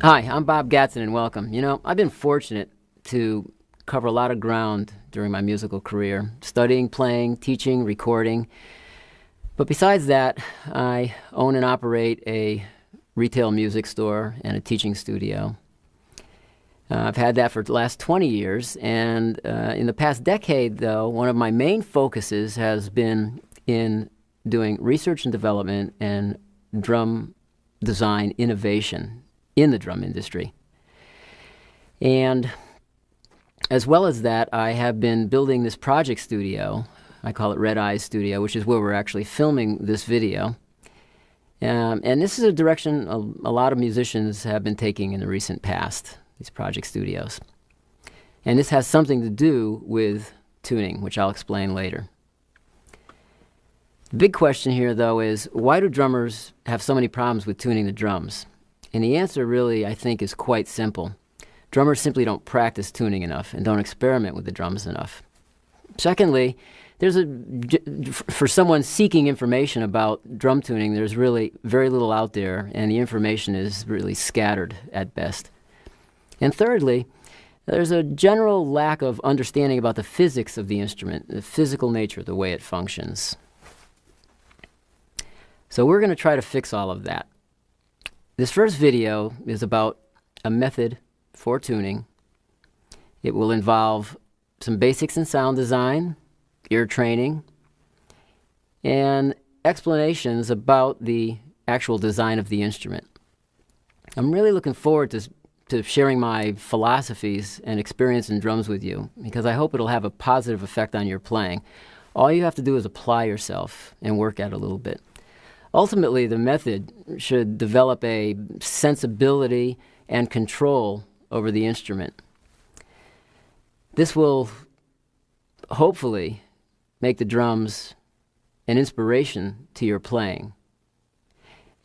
Hi, I'm Bob Gatzen and welcome. I've been fortunate to cover a lot of ground during my musical career, studying, playing, teaching, recording. But besides that, I own and operate a retail music store and a teaching studio. I've had that for the last 20 years, and in the past decade, though, one of my main focuses has been in doing research and development and drum design innovation in the drum industry. And as well as that, I have been building this project studio. I call it Red Eyes Studio, which is where we're actually filming this video. And this is a direction a lot of musicians have been taking in the recent past, these project studios. And this has something to do with tuning, which I'll explain later. The big question here, though, is why do drummers have so many problems with tuning the drums? And the answer really, I think, is quite simple. Drummers simply don't practice tuning enough and don't experiment with the drums enough. Secondly, for someone seeking information about drum tuning, there's really very little out there, and the information is really scattered at best. And thirdly, there's a general lack of understanding about the physics of the instrument, the physical nature, the way it functions. So we're going to try to fix all of that. This first video is about a method for tuning. It will involve some basics in sound design, ear training, and explanations about the actual design of the instrument. I'm really looking forward to sharing my philosophies and experience in drums with you, because I hope it'll have a positive effect on your playing. All you have to do is apply yourself and work at it a little bit. Ultimately, the method should develop a sensibility and control over the instrument. This will hopefully make the drums an inspiration to your playing,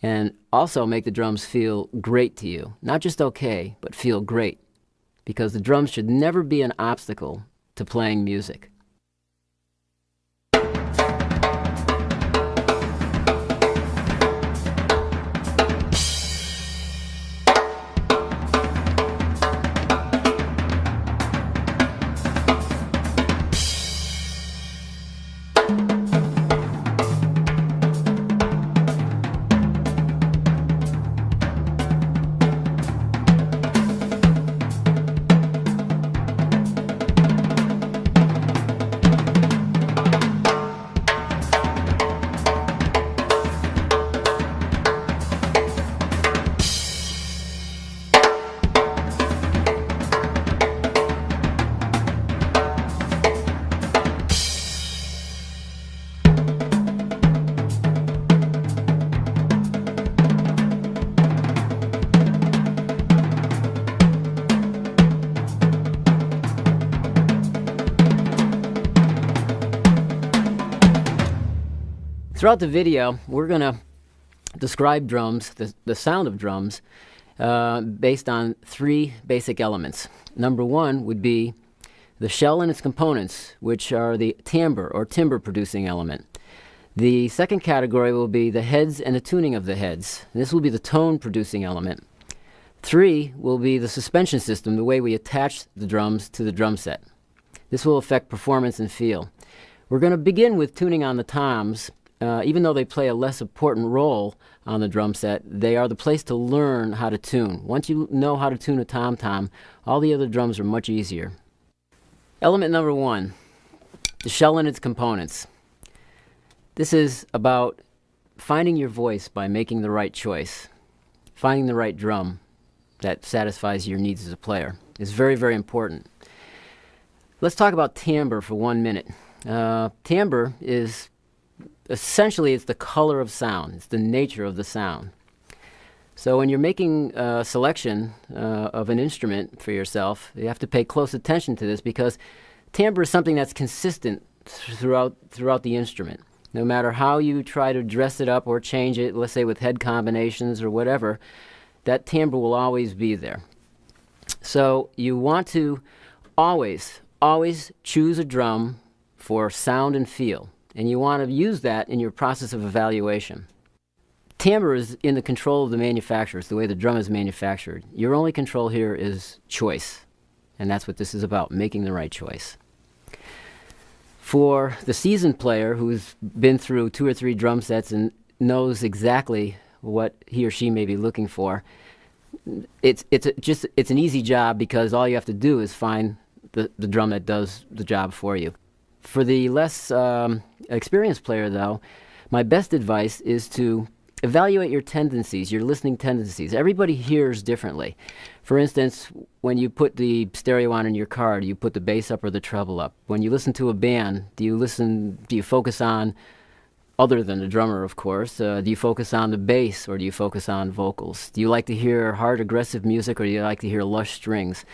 and also make the drums feel great to you. Not just okay, but feel great, because the drums should never be an obstacle to playing music. Throughout the video, we're going to describe drums, the sound of drums, based on three basic elements. Number one would be the shell and its components, which are the timbre or timbre-producing element. The second category will be the heads and the tuning of the heads. This will be the tone-producing element. Three will be the suspension system, the way we attach the drums to the drum set. This will affect performance and feel. We're going to begin with tuning on the toms. Even though they play a less important role on the drum set, they are the place to learn how to tune. Once you know how to tune a tom-tom, all the other drums are much easier. Element number one, the shell and its components. This is about finding your voice by making the right choice. Finding the right drum that satisfies your needs as a player is very, very important. Let's talk about timbre for 1 minute. Timbre is essentially, it's the color of sound. It's the nature of the sound. So when you're making a selection of an instrument for yourself, you have to pay close attention to this, because timbre is something that's consistent throughout the instrument. No matter how you try to dress it up or change it, let's say with head combinations or whatever, that timbre will always be there. So you want to always choose a drum for sound and feel. And you want to use that in your process of evaluation. timbre is in the control of the manufacturer. It's the way the drum is manufactured. Your only control here is choice. And that's what this is about, making the right choice. For the seasoned player who's been through 2 or 3 drum sets and knows exactly what he or she may be looking for, it's an easy job, because all you have to do is find the drum that does the job for you. For the less experienced player, though, my best advice is to evaluate your tendencies, your listening tendencies. Everybody hears differently. For instance, when you put the stereo on in your car, do you put the bass up or the treble up? When you listen to a band, do you focus on, other than the drummer, of course, do you focus on the bass or do you focus on vocals? Do you like to hear hard, aggressive music, or do you like to hear lush strings?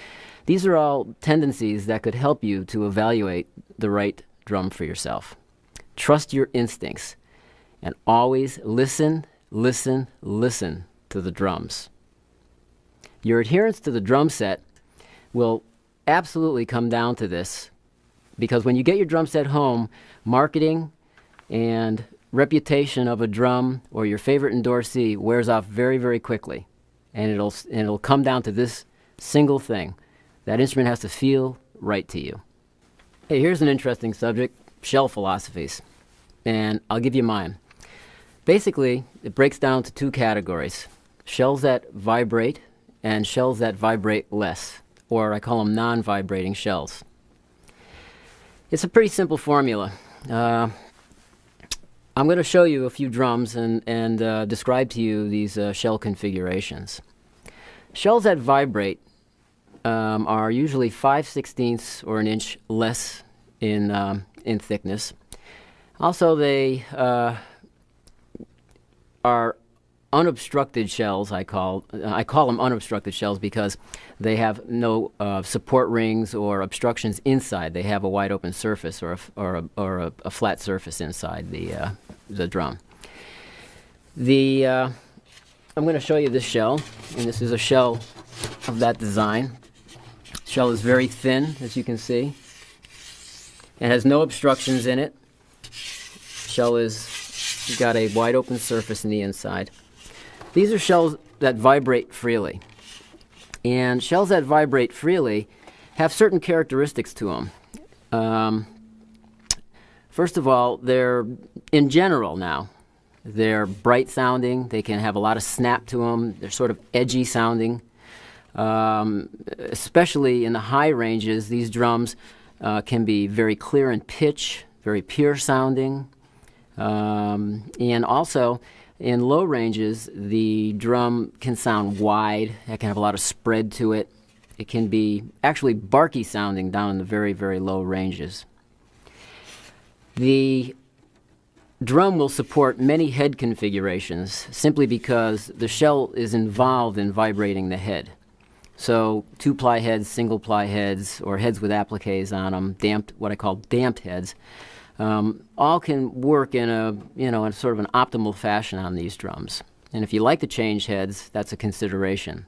These are all tendencies that could help you to evaluate the right drum for yourself. Trust your instincts and always listen, listen, listen to the drums. Your adherence to the drum set will absolutely come down to this, because when you get your drum set home, marketing and reputation of a drum or your favorite endorsee wears off very, very quickly. And it'll come down to this single thing. That instrument has to feel right to you. Hey, here's an interesting subject, shell philosophies. And I'll give you mine. Basically, it breaks down to 2 categories: shells that vibrate and shells that vibrate less, or I call them non-vibrating shells. It's a pretty simple formula. I'm going to show you a few drums and describe to you these shell configurations. Shells that vibrate are usually 5/16 or an inch less in thickness. Also, they are unobstructed shells. I call them unobstructed shells because they have no support rings or obstructions inside. They have a wide open surface or a flat surface inside the drum. I'm going to show you this shell, and this is a shell of that design. Shell is very thin, as you can see. It has no obstructions in it. Shell is got a wide open surface in the inside. These are shells that vibrate freely. And shells that vibrate freely have certain characteristics to them. First of all, they're, in general now, they're bright sounding. They can have a lot of snap to them. They're sort of edgy sounding. Especially in the high ranges, these drums can be very clear in pitch, very pure sounding. And also, in low ranges, the drum can sound wide. It can have a lot of spread to it. It can be actually barky sounding down in the very, very low ranges. The drum will support many head configurations simply because the shell is involved in vibrating the head. So 2-ply heads, single-ply heads, or heads with appliques on them, damped, what I call damped heads, all can work in in sort of an optimal fashion on these drums. And if you like to change heads, that's a consideration.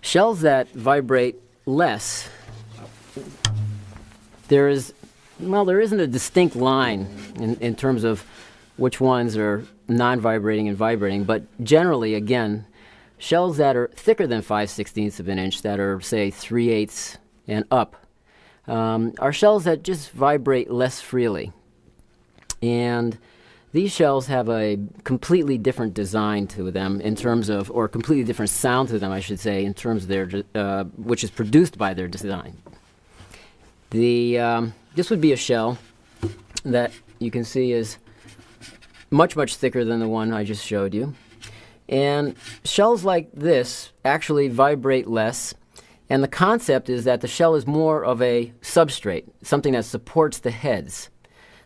Shells that vibrate less, there isn't a distinct line in terms of which ones are non-vibrating and vibrating, but generally, again, shells that are thicker than 5/16 of an inch, that are, say, 3/8 and up, are shells that just vibrate less freely. And these shells have a completely different design to them in terms of, or completely different sound to them, I should say, in terms of their, which is produced by their design. This would be a shell that you can see is much, much thicker than the one I just showed you. And shells like this actually vibrate less, and the concept is that the shell is more of a substrate, something that supports the heads.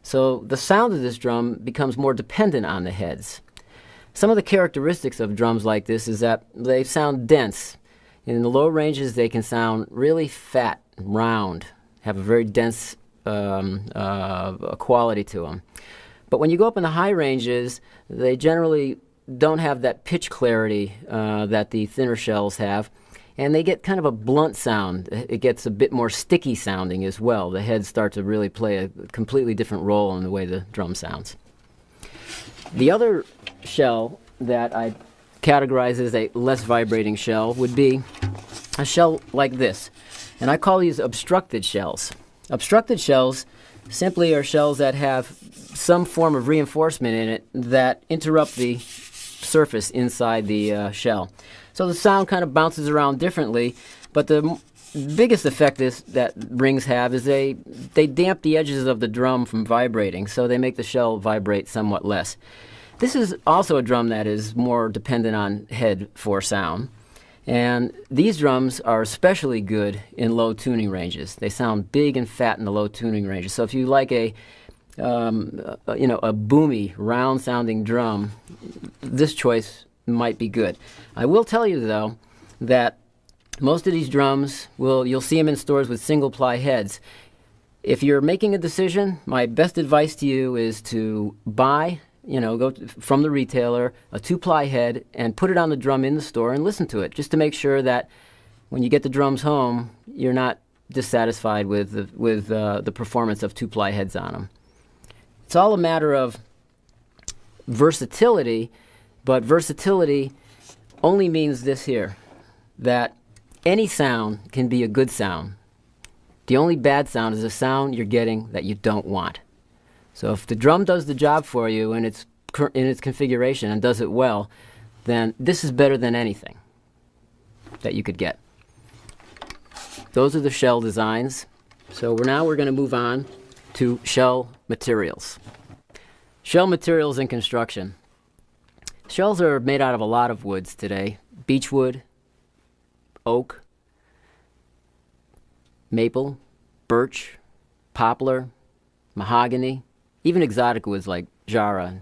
So the sound of this drum becomes more dependent on the heads. Some of the characteristics of drums like this is that they sound dense. In the low ranges, they can sound really fat, round, have a very dense quality to them. But when you go up in the high ranges, they generally don't have that pitch clarity that the thinner shells have, and they get kind of a blunt sound. It gets a bit more sticky sounding as well. The heads start to really play a completely different role in the way the drum sounds. The other shell that I categorize as a less vibrating shell would be a shell like this. And I call these obstructed shells. Obstructed shells simply are shells that have some form of reinforcement in it that interrupt the surface inside the shell. So the sound kind of bounces around differently, but the biggest effect that rings have is they damp the edges of the drum from vibrating, so they make the shell vibrate somewhat less. This is also a drum that is more dependent on head for sound. And these drums are especially good in low tuning ranges. They sound big and fat in the low tuning ranges. So if you like a boomy, round-sounding drum, this choice might be good. I will tell you, though, that most of these drums, you'll see them in stores with single-ply heads. If you're making a decision, my best advice to you is to buy, from the retailer, a 2-ply head and put it on the drum in the store and listen to it, just to make sure that when you get the drums home, you're not dissatisfied with the performance of 2-ply heads on them. It's all a matter of versatility, but versatility only means this here, that any sound can be a good sound. The only bad sound is a sound you're getting that you don't want. So if the drum does the job for you in its configuration and does it well, then this is better than anything that you could get. Those are the shell designs. So now we're going to move on to shell materials. Shell materials in construction. Shells are made out of a lot of woods today. Beechwood, oak, maple, birch, poplar, mahogany, even exotic woods like jarrah,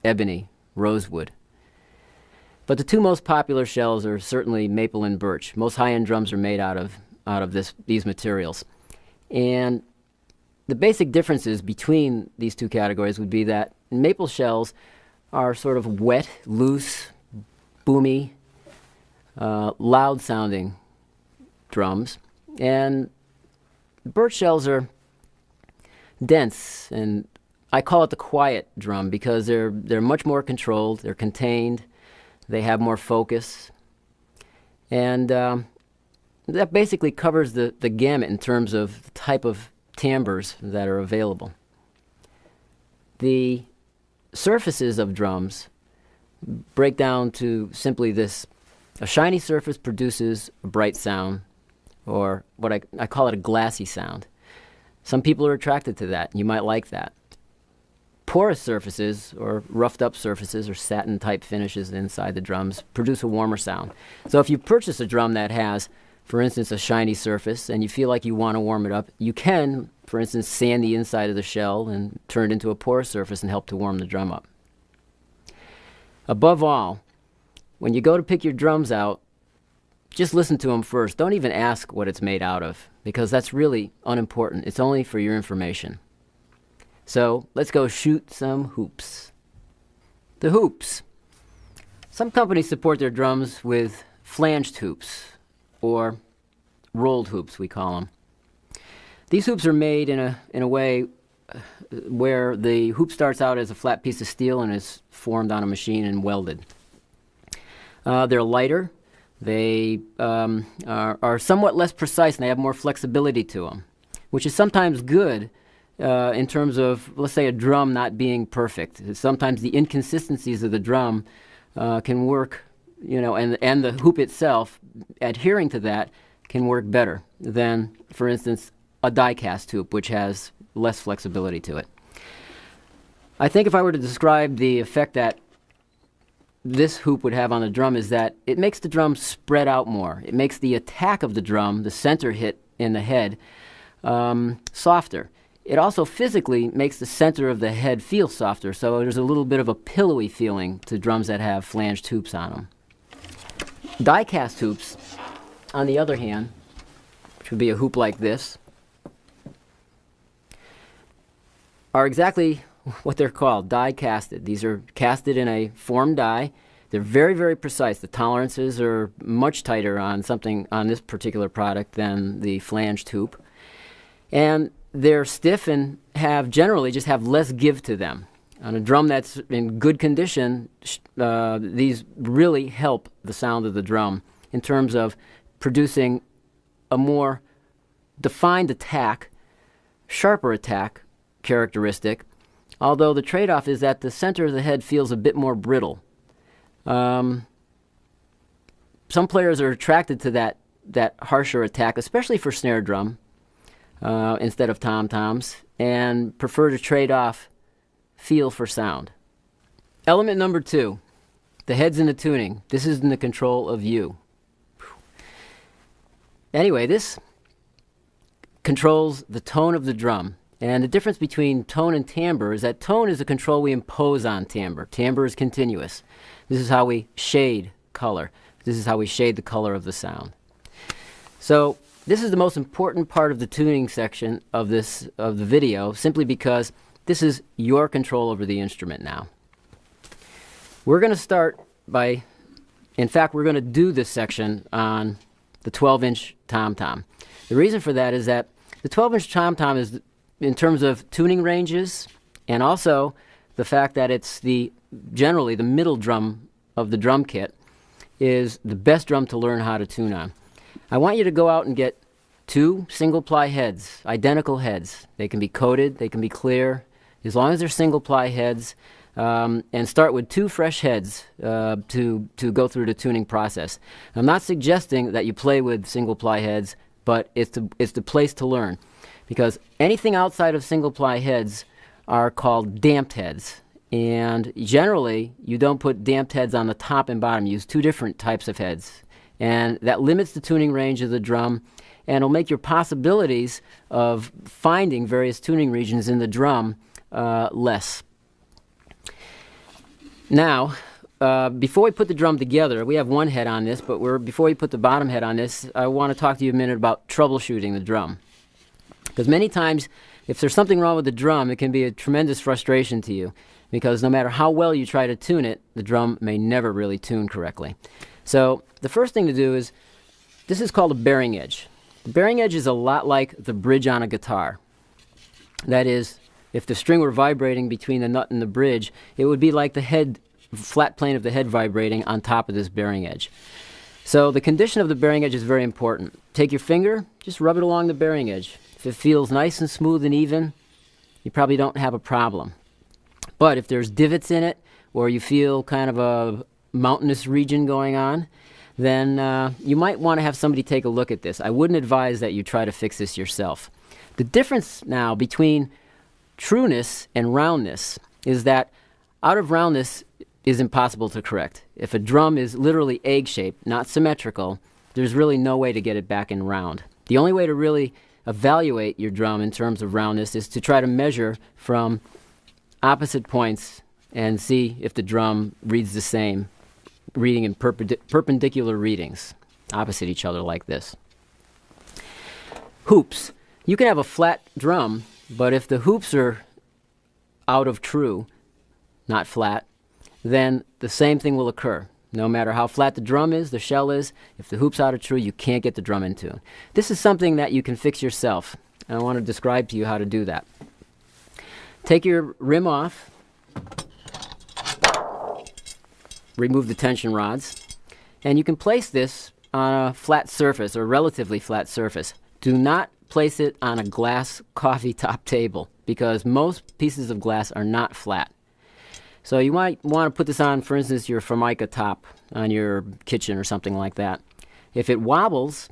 ebony, rosewood. But the two most popular shells are certainly maple and birch. Most high-end drums are made out of these materials. And the basic differences between these two categories would be that maple shells are sort of wet, loose, boomy, loud-sounding drums. And birch shells are dense, and I call it the quiet drum because they're much more controlled, they're contained, they have more focus, and that basically covers the gamut in terms of the type of timbres that are available. The surfaces of drums break down to simply this. A shiny surface produces a bright sound, or what I call it a glassy sound. Some people are attracted to that, and you might like that. Porous surfaces, or roughed up surfaces, or satin type finishes inside the drums produce a warmer sound. So if you purchase a drum that has, for instance, a shiny surface, and you feel like you want to warm it up, you can, for instance, sand the inside of the shell and turn it into a porous surface and help to warm the drum up. Above all, when you go to pick your drums out, just listen to them first. Don't even ask what it's made out of, because that's really unimportant. It's only for your information. So let's go shoot some hoops. The hoops. Some companies support their drums with flanged hoops, or rolled hoops, we call them. These hoops are made in a way where the hoop starts out as a flat piece of steel and is formed on a machine and welded. They're lighter. They are somewhat less precise, and they have more flexibility to them, which is sometimes good in terms of, let's say, a drum not being perfect. Sometimes the inconsistencies of the drum can work, and the hoop itself, adhering to that, can work better than, for instance, a die-cast hoop, which has less flexibility to it. I think if I were to describe the effect that this hoop would have on the drum is that it makes the drum spread out more. It makes the attack of the drum, the center hit in the head, softer. It also physically makes the center of the head feel softer, so there's a little bit of a pillowy feeling to drums that have flanged hoops on them. Die-cast hoops, on the other hand, which would be a hoop like this, are exactly what they're called, die-casted. These are casted in a formed die. They're very, very precise. The tolerances are much tighter on this particular product than the flanged hoop. And they're stiff and generally just have less give to them. On a drum that's in good condition, these really help the sound of the drum in terms of producing a more defined attack, sharper attack characteristic, although the trade-off is that the center of the head feels a bit more brittle. Some players are attracted to that harsher attack, especially for snare drum instead of tom-toms, and prefer to trade off feel for sound. Element number 2, the head's in the tuning. This is in the control of you. Anyway, this controls the tone of the drum. And the difference between tone and timbre is that tone is a control we impose on timbre. Timbre is continuous. This is how we shade color. This is how we shade the color of the sound. So this is the most important part of the tuning section of the video, simply because this is your control over the instrument now. We're going to start by, in fact, we're going to do this section on the 12-inch tom-tom. The reason for that is that the 12-inch tom-tom is, in terms of tuning ranges, and also the fact that it's generally the middle drum of the drum kit, is the best drum to learn how to tune on. I want you to go out and get 2 single-ply heads, identical heads. They can be coated, they can be clear, as long as they're single-ply heads, and start with 2 fresh heads to go through the tuning process. I'm not suggesting that you play with single-ply heads, but it's the place to learn, because anything outside of single-ply heads are called damped heads. And generally, you don't put damped heads on the top and bottom. You use 2 different types of heads. And that limits the tuning range of the drum, and it'll make your possibilities of finding various tuning regions in the drum less. Now, before we put the drum together, we have 1 head on this, but before we put the bottom head on this, I want to talk to you a minute about troubleshooting the drum. Because many times, if there's something wrong with the drum, it can be a tremendous frustration to you, because no matter how well you try to tune it, the drum may never really tune correctly. So the first thing to do is, this is called a bearing edge. The bearing edge is a lot like the bridge on a guitar. That is, if the string were vibrating between the nut and the bridge, it would be like the head, flat plane of the head vibrating on top of this bearing edge. So the condition of the bearing edge is very important. Take your finger, just rub it along the bearing edge. If it feels nice and smooth and even, you probably don't have a problem. But if there's divots in it, or you feel kind of a mountainous region going on, then you might want to have somebody take a look at this. I wouldn't advise that you try to fix this yourself. The difference now between trueness and roundness is that out of roundness is impossible to correct. If a drum is literally egg-shaped, not symmetrical, there's really no way to get it back in round. The only way to really evaluate your drum in terms of roundness is to try to measure from opposite points and see if the drum reads the same, reading in perpendicular readings, opposite each other like this. Hoops. You can have a flat drum, but if the hoops are out of true, not flat, then the same thing will occur. No matter how flat the drum is, the shell is, if the hoop's out of true, you can't get the drum in tune. This is something that you can fix yourself, and I want to describe to you how to do that. Take your rim off, remove the tension rods, and you can place this on a flat surface, or relatively flat surface. Do not place it on a glass coffee top table, because most pieces of glass are not flat. So you might want to put this on, for instance, your Formica top on your kitchen or something like that. If it wobbles,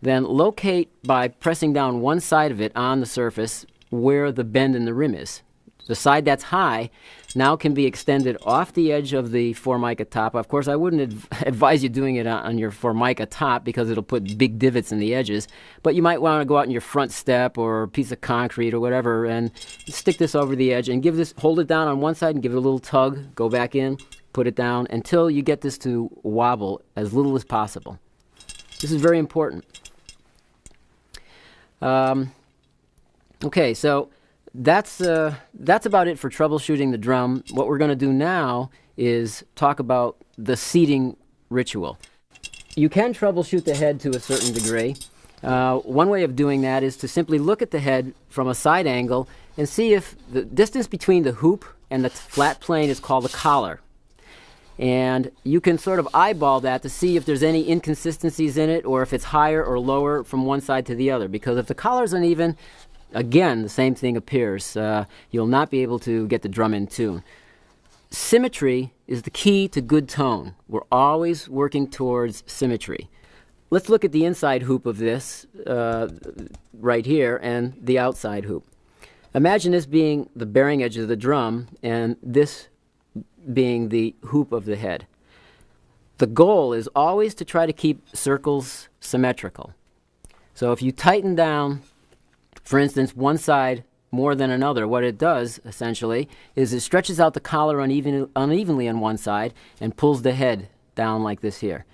then locate by pressing down one side of it on the surface where the bend in the rim is. The side that's high now can be extended off the edge of the Formica top. Of course, I wouldn't advise you doing it on your Formica top, because it'll put big divots in the edges. But you might want to go out in your front step or a piece of concrete or whatever and stick this over the edge and hold it down on one side and give it a little tug, go back in, put it down until you get this to wobble as little as possible. This is very important. Okay, so that's about it for troubleshooting the drum. What we're going to do now is talk about the seating ritual. You can troubleshoot the head to a certain degree. One way of doing that is to simply look at the head from a side angle and see if the distance between the hoop and the flat plane is called the collar. And you can sort of eyeball that to see if there's any inconsistencies in it or if it's higher or lower from one side to the other. Because if the collar's uneven, again, the same thing appears. You'll not be able to get the drum in tune. Symmetry is the key to good tone. We're always working towards symmetry. Let's look at the inside hoop of this right here and the outside hoop. Imagine this being the bearing edge of the drum and this being the hoop of the head. The goal is always to try to keep circles symmetrical. So if you tighten down, for instance, one side more than another, what it does essentially is it stretches out the collar unevenly on one side and pulls the head down like this here.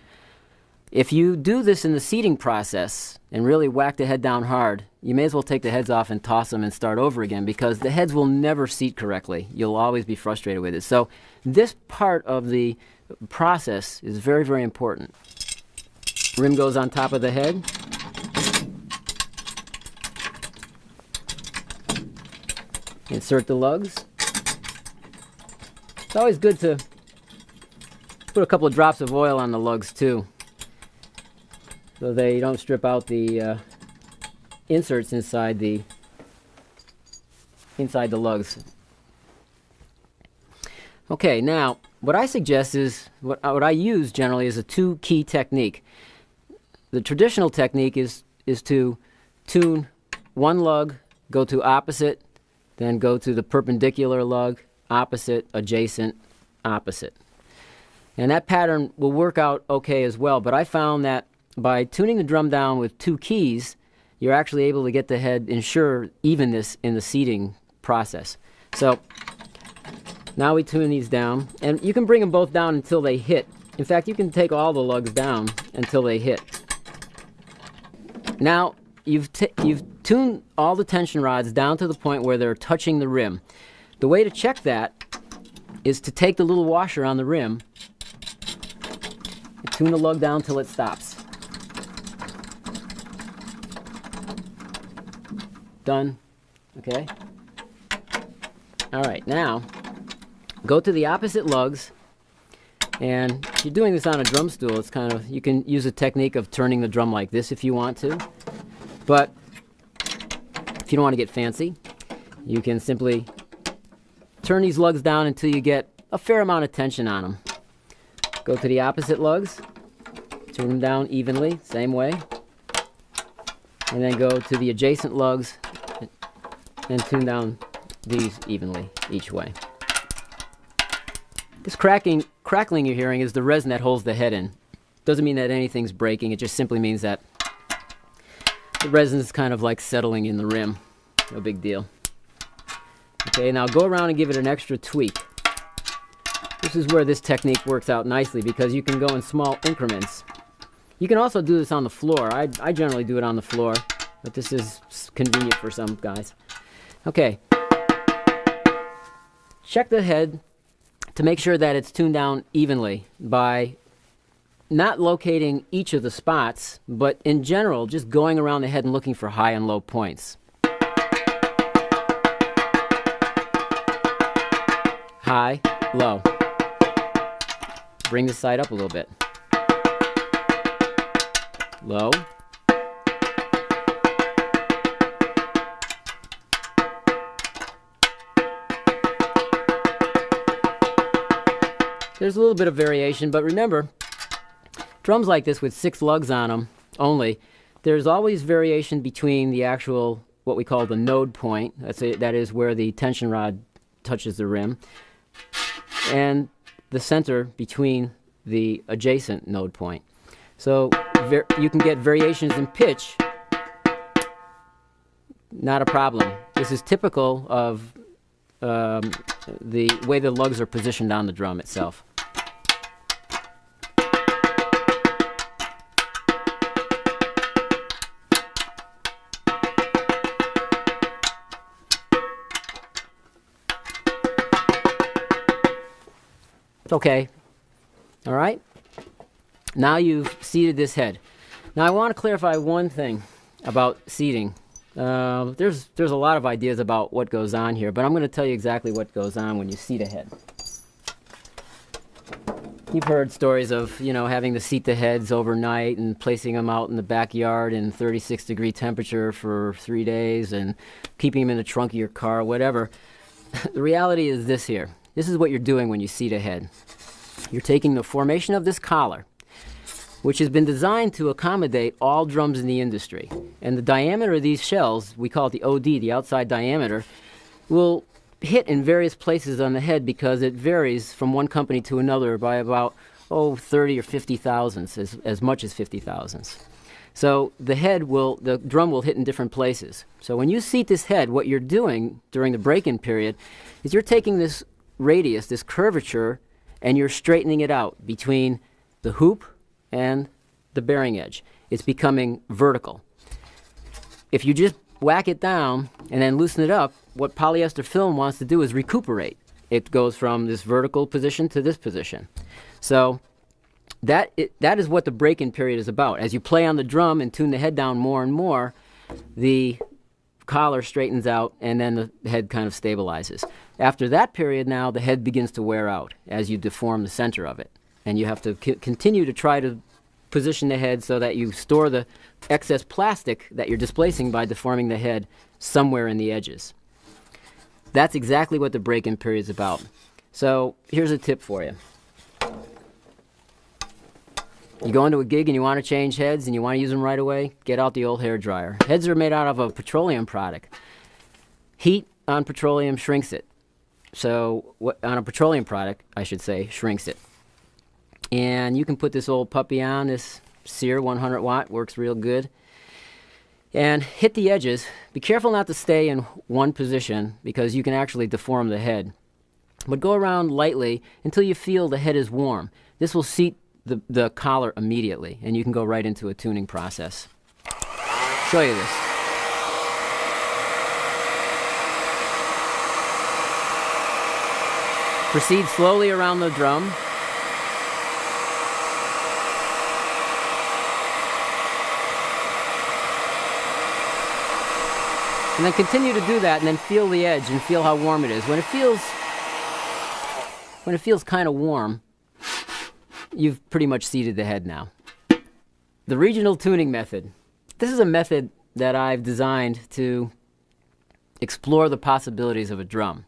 If you do this in the seating process and really whack the head down hard, you may as well take the heads off and toss them and start over again, because the heads will never seat correctly. You'll always be frustrated with it. So this part of the process is very, very important. Rim goes on top of the head. Insert the lugs. It's always good to put a couple of drops of oil on the lugs too, so they don't strip out the inserts inside the lugs. Okay, now what I suggest is what I use generally is a two-key technique. The traditional technique is to tune one lug, go to opposite, then go to the perpendicular lug, opposite, adjacent, opposite. And that pattern will work out okay as well, but I found that by tuning the drum down with two keys, you're actually able to get the head, ensure evenness in the seating process. So now we tune these down, and you can bring them both down until they hit. In fact, you can take all the lugs down until they hit. Now you've tuned all the tension rods down to the point where they're touching the rim. The way to check that is to take the little washer on the rim and tune the lug down till it stops. Done. Okay. All right, now go to the opposite lugs, and if you're doing this on a drum stool, it's kind of, you can use a technique of turning the drum like this if you want to, but if you don't want to get fancy, you can simply turn these lugs down until you get a fair amount of tension on them. Go to the opposite lugs, turn them down evenly, same way, and then go to the adjacent lugs and tune down these evenly each way. This crackling you're hearing is the resin that holds the head in. Doesn't mean that anything's breaking, it just simply means that the resin is kind of like settling in the rim. No big deal. Okay, now go around and give it an extra tweak. This is where this technique works out nicely, because you can go in small increments. You can also do this on the floor. I generally do it on the floor, but this is convenient for some guys. Okay. Check the head to make sure that it's tuned down evenly by not locating each of the spots, but in general, just going around the head and looking for high and low points. High, low. Bring this side up a little bit. Low. There's a little bit of variation, but remember, drums like this with 6 lugs on them only, there's always variation between the actual, what we call the node point, that is where the tension rod touches the rim, and the center between the adjacent node point. So you can get variations in pitch, not a problem. This is typical of the way the lugs are positioned on the drum itself. Okay, all right, now you've seated this head. Now I want to clarify one thing about seating, There's a lot of ideas about what goes on here, but I'm going to tell you exactly what goes on when you seat a head. You've heard stories of, you know, having to seat the heads overnight and placing them out in the backyard in 36-degree temperature for 3 days and keeping them in the trunk of your car, whatever. The reality is this here. This is what you're doing when you seat a head. You're taking the formation of this collar, which has been designed to accommodate all drums in the industry. And the diameter of these shells, we call it the OD, the outside diameter, will hit in various places on the head because it varies from one company to another by about 30 or 50 thousandths, as much as 50 thousandths. So the drum will hit in different places. So when you seat this head, what you're doing during the break-in period is you're taking this radius, this curvature, and you're straightening it out between the hoop and the bearing edge. It's becoming vertical. If you just whack it down and then loosen it up, what polyester film wants to do is recuperate. It goes from this vertical position to this position. So that is what the break-in period is about. As you play on the drum and tune the head down more and more, the collar straightens out and then the head kind of stabilizes. After that period now, the head begins to wear out as you deform the center of it. And you have to continue to try to position the head so that you store the excess plastic that you're displacing by deforming the head somewhere in the edges. That's exactly what the break-in period is about. So here's a tip for you. You go into a gig and you want to change heads and you want to use them right away, get out the old hair dryer. Heads are made out of a petroleum product. Heat on petroleum shrinks it. So on a petroleum product, I should say, shrinks it. And you can put this old puppy on, this Sear 100 watt, works real good. And hit the edges. Be careful not to stay in one position because you can actually deform the head. But go around lightly until you feel the head is warm. This will seat the collar immediately, and you can go right into a tuning process. Show you this. Proceed slowly around the drum. And then continue to do that and then feel the edge and feel how warm it is. When it feels kind of warm, you've pretty much seated the head now. The regional tuning method. This is a method that I've designed to explore the possibilities of a drum.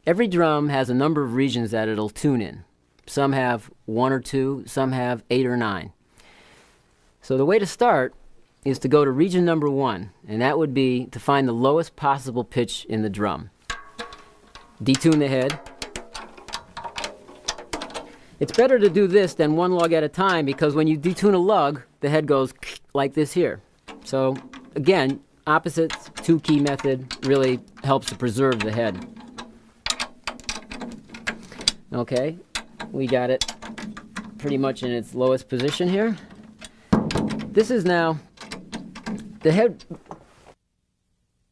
Every drum has a number of regions that it'll tune in. Some have 1 or 2, some have 8 or 9. So the way to start is to go to region number 1, and that would be to find the lowest possible pitch in the drum. Detune the head. It's better to do this than one lug at a time because when you detune a lug, the head goes like this here. So again, opposite 2-key method really helps to preserve the head. Okay, we got it pretty much in its lowest position here. This is now the head.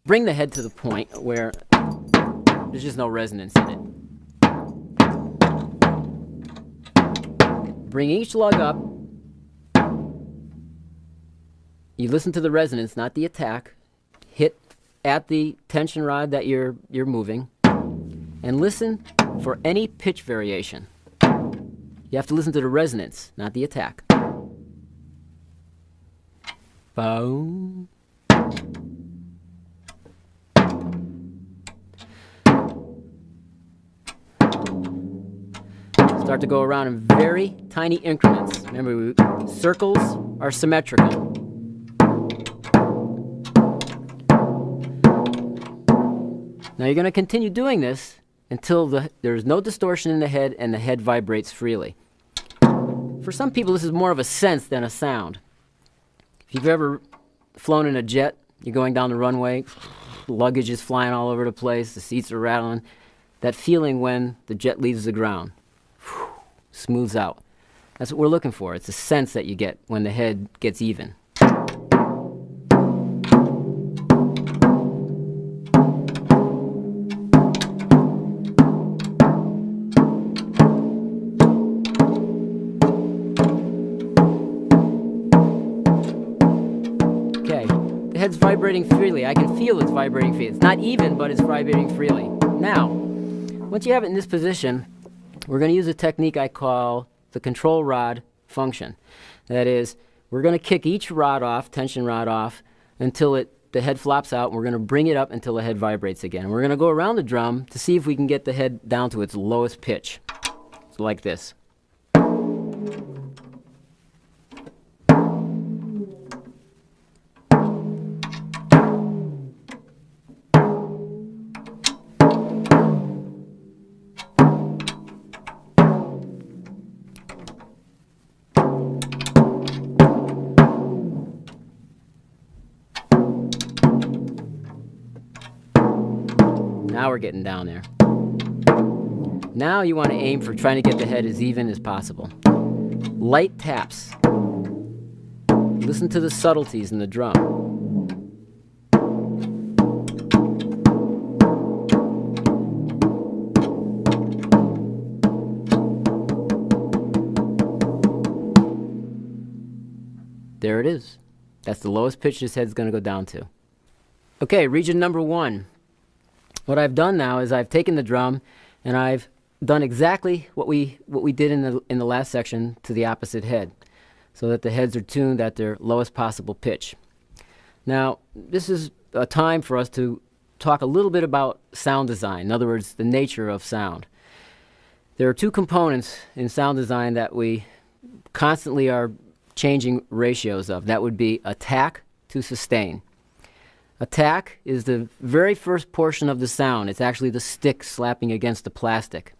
Bring the head to the point where there's just no resonance in it. Bring each lug up. You listen to the resonance, not the attack. Hit at the tension rod that you're moving, and listen for any pitch variation. You have to listen to the resonance, not the attack. Boom. Start to go around in very tiny increments. Remember, circles are symmetrical. Now you're going to continue doing this until there's no distortion in the head and the head vibrates freely. For some people, this is more of a sense than a sound. If you've ever flown in a jet, you're going down the runway, luggage is flying all over the place, the seats are rattling. That feeling when the jet leaves the ground, smooths out. That's what we're looking for. It's a sense that you get when the head gets even. vibrating freely. I can feel it's vibrating freely. It's not even, but it's vibrating freely. Now, once you have it in this position, we're going to use a technique I call the control rod function. That is, we're going to kick each rod off, tension rod off, until the head flops out, and we're going to bring it up until the head vibrates again. And we're going to go around the drum to see if we can get the head down to its lowest pitch. So like this. Now we're getting down there. Now you want to aim for trying to get the head as even as possible. Light taps. Listen to the subtleties in the drum. There it is. That's the lowest pitch this head's going to go down to. Okay, region number 1. What I've done now is I've taken the drum and I've done exactly what we did in the last section to the opposite head, so that the heads are tuned at their lowest possible pitch. Now, this is a time for us to talk a little bit about sound design, in other words, the nature of sound. There are two components in sound design that we constantly are changing ratios of. That would be attack to sustain. Attack is the very first portion of the sound. It's actually the stick slapping against the plastic.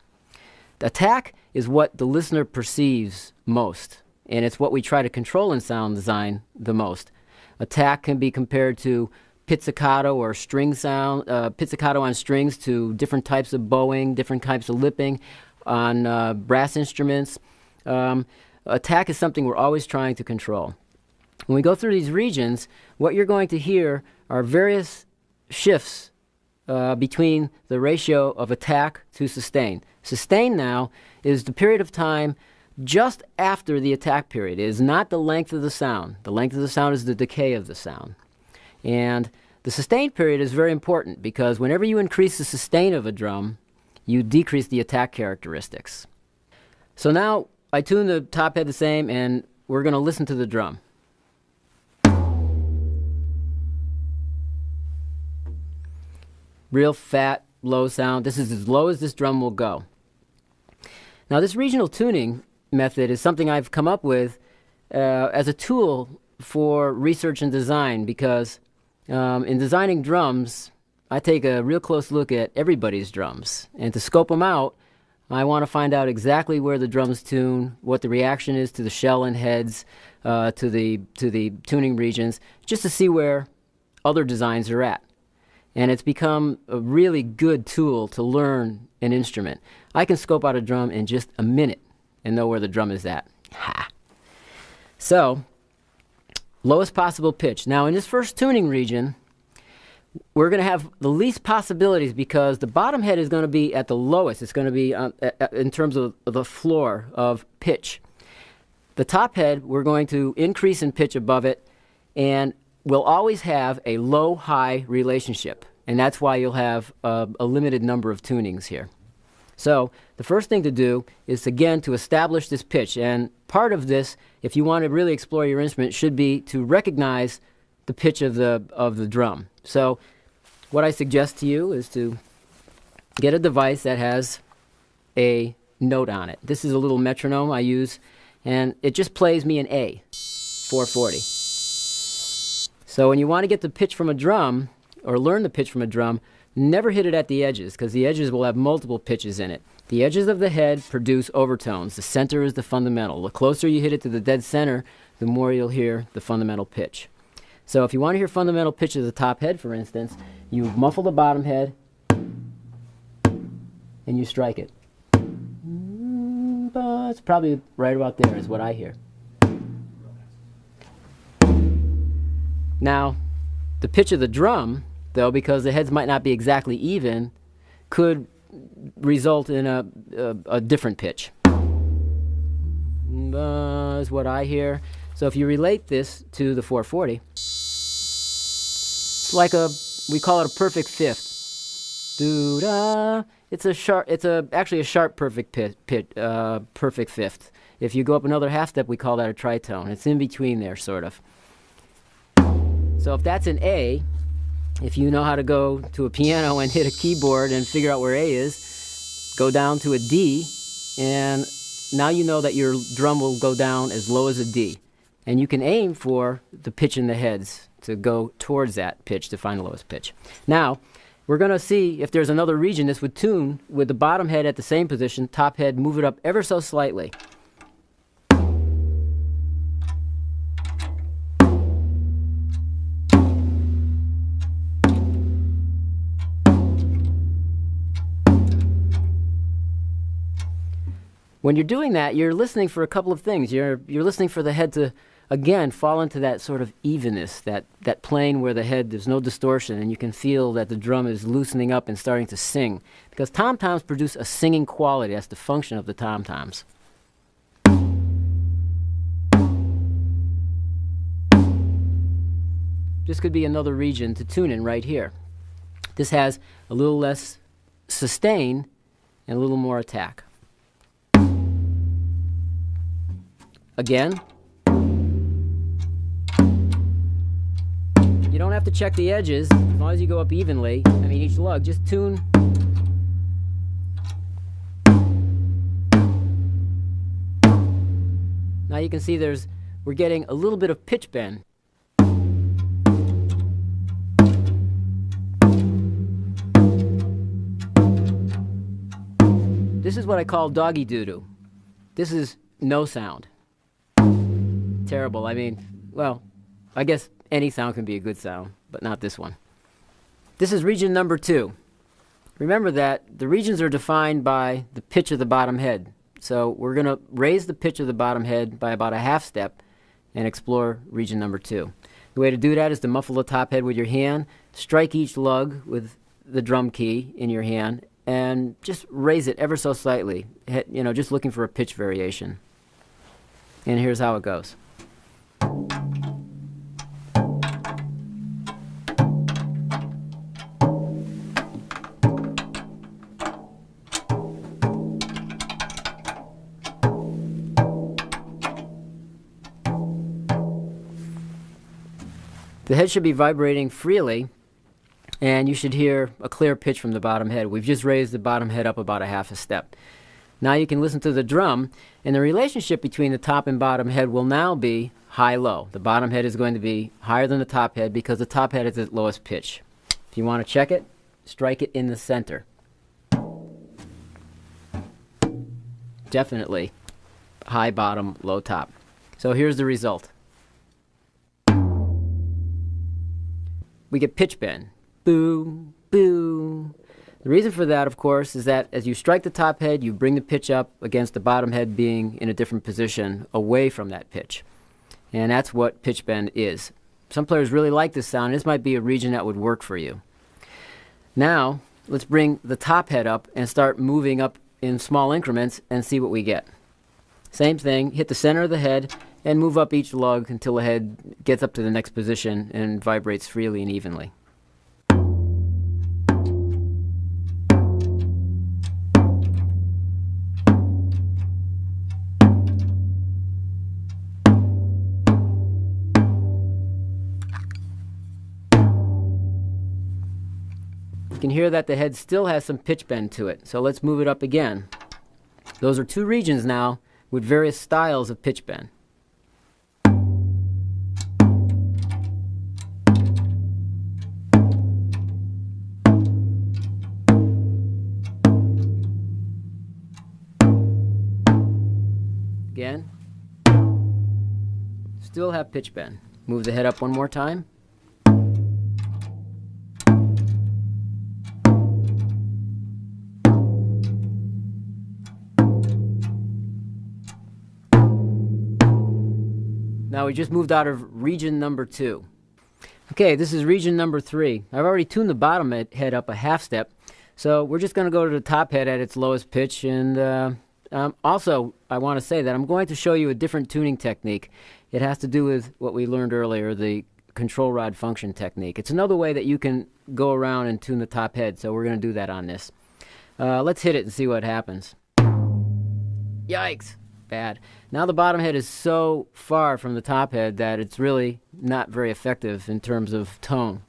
The attack is what the listener perceives most, and it's what we try to control in sound design the most. Attack can be compared to pizzicato or string sound, pizzicato on strings, to different types of bowing, different types of lipping on brass instruments. Attack is something we're always trying to control. When we go through these regions, what you're going to hear are various shifts between the ratio of attack to sustain. Sustain now is the period of time just after the attack period. It is not the length of the sound. The length of the sound is the decay of the sound. And the sustain period is very important, because whenever you increase the sustain of a drum, you decrease the attack characteristics. So now I tune the top head the same, and we're going to listen to the drum. Real fat, low sound. This is as low as this drum will go. Now, this regional tuning method is something I've come up with as a tool for research and design, because in designing drums, I take a real close look at everybody's drums. And to scope them out, I want to find out exactly where the drums tune, what the reaction is to the shell and heads, to the tuning regions, just to see where other designs are at. And it's become a really good tool to learn an instrument. I can scope out a drum in just a minute and know where the drum is at. Ha! So, lowest possible pitch. Now, in this first tuning region, we're going to have the least possibilities, because the bottom head is going to be at the lowest. It's going to be in terms of the floor of pitch. The top head, we're going to increase in pitch above it, and we'll always have a low-high relationship, and that's why you'll have a limited number of tunings here. So the first thing to do is, again, to establish this pitch, and part of this, if you want to really explore your instrument, should be to recognize the pitch of the drum. So what I suggest to you is to get a device that has a note on it. This is a little metronome I use, and it just plays me an A, 440. So when you want to get the pitch from a drum, or learn the pitch from a drum, never hit it at the edges, because the edges will have multiple pitches in it. The edges of the head produce overtones. The center is the fundamental. The closer you hit it to the dead center, the more you'll hear the fundamental pitch. So if you want to hear fundamental pitch of the top head, for instance, you muffle the bottom head and you strike it. It's probably right about there is what I hear. Now, the pitch of the drum, though, because the heads might not be exactly even, could result in a different pitch. Is what I hear. So if you relate this to the 440, It's like we call it a perfect fifth. Do da. It's actually a sharp perfect perfect fifth. If you go up another half step, we call that a tritone. It's in between there, sort of. So if that's an A, if you know how to go to a piano and hit a keyboard and figure out where A is, go down to a D, and now you know that your drum will go down as low as a D. And you can aim for the pitch in the heads to go towards that pitch to find the lowest pitch. Now, we're going to see if there's another region this would tune with the bottom head at the same position, top head, move it up ever so slightly. When you're doing that, you're listening for a couple of things. You're listening for the head to, again, fall into that sort of evenness, that plane where the head, there's no distortion, and you can feel that the drum is loosening up and starting to sing. Because tom-toms produce a singing quality. That's the function of the tom-toms. This could be another region to tune in right here. This has a little less sustain and a little more attack. Again, you don't have to check the edges as long as you go up evenly. I mean, each lug, just tune. Now you can see we're getting a little bit of pitch bend. This is what I call doggy doo-doo. This is no sound. Terrible. I mean, well, I guess any sound can be a good sound, but not this one. This is region number 2. Remember that the regions are defined by the pitch of the bottom head. So we're going to raise the pitch of the bottom head by about a half step and explore region number 2. The way to do that is to muffle the top head with your hand, strike each lug with the drum key in your hand, and just raise it ever so slightly, just looking for a pitch variation. And here's how it goes. The head should be vibrating freely, and you should hear a clear pitch from the bottom head. We've just raised the bottom head up about a half a step. Now you can listen to the drum, and the relationship between the top and bottom head will now be high-low. The bottom head is going to be higher than the top head because the top head is at lowest pitch. If you want to check it, strike it in the center. Definitely high bottom, low top. So here's the result. We get pitch bend. Boo, boo. The reason for that, of course, is that as you strike the top head, you bring the pitch up against the bottom head being in a different position away from that pitch. And that's what pitch bend is. Some players really like this sound. This might be a region that would work for you. Now, let's bring the top head up and start moving up in small increments and see what we get. Same thing, hit the center of the head and move up each lug until the head gets up to the next position and vibrates freely and evenly. You can hear that the head still has some pitch bend to it, so let's move it up again. Those are 2 regions now with various styles of pitch bend. Again, still have pitch bend. Move the head up one more time. Now we just moved out of region number 2. Okay, this is region number 3. I've already tuned the bottom head up a half step, so we're just going to go to the top head at its lowest pitch. And also, I want to say that I'm going to show you a different tuning technique. It has to do with what we learned earlier, the control rod function technique. It's another way that you can go around and tune the top head, so we're going to do that on this. Let's hit it and see what happens. Yikes! Bad. Now the bottom head is so far from the top head that it's really not very effective in terms of tone.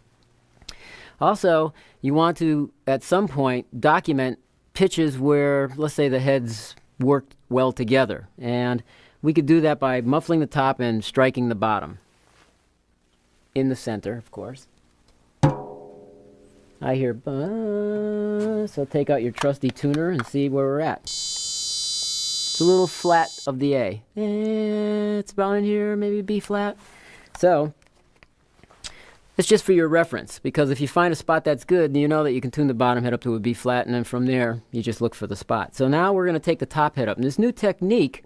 Also, you want to, at some point, document pitches where, let's say, the heads worked well together. And we could do that by muffling the top and striking the bottom. In the center, of course. I hear buzz, so take out your trusty tuner and see where we're at. It's a little flat of the A. It's about in here, maybe B flat. So, it's just for your reference, because if you find a spot that's good, you know that you can tune the bottom head up to a B flat, and then from there, you just look for the spot. So now we're going to take the top head up. And this new technique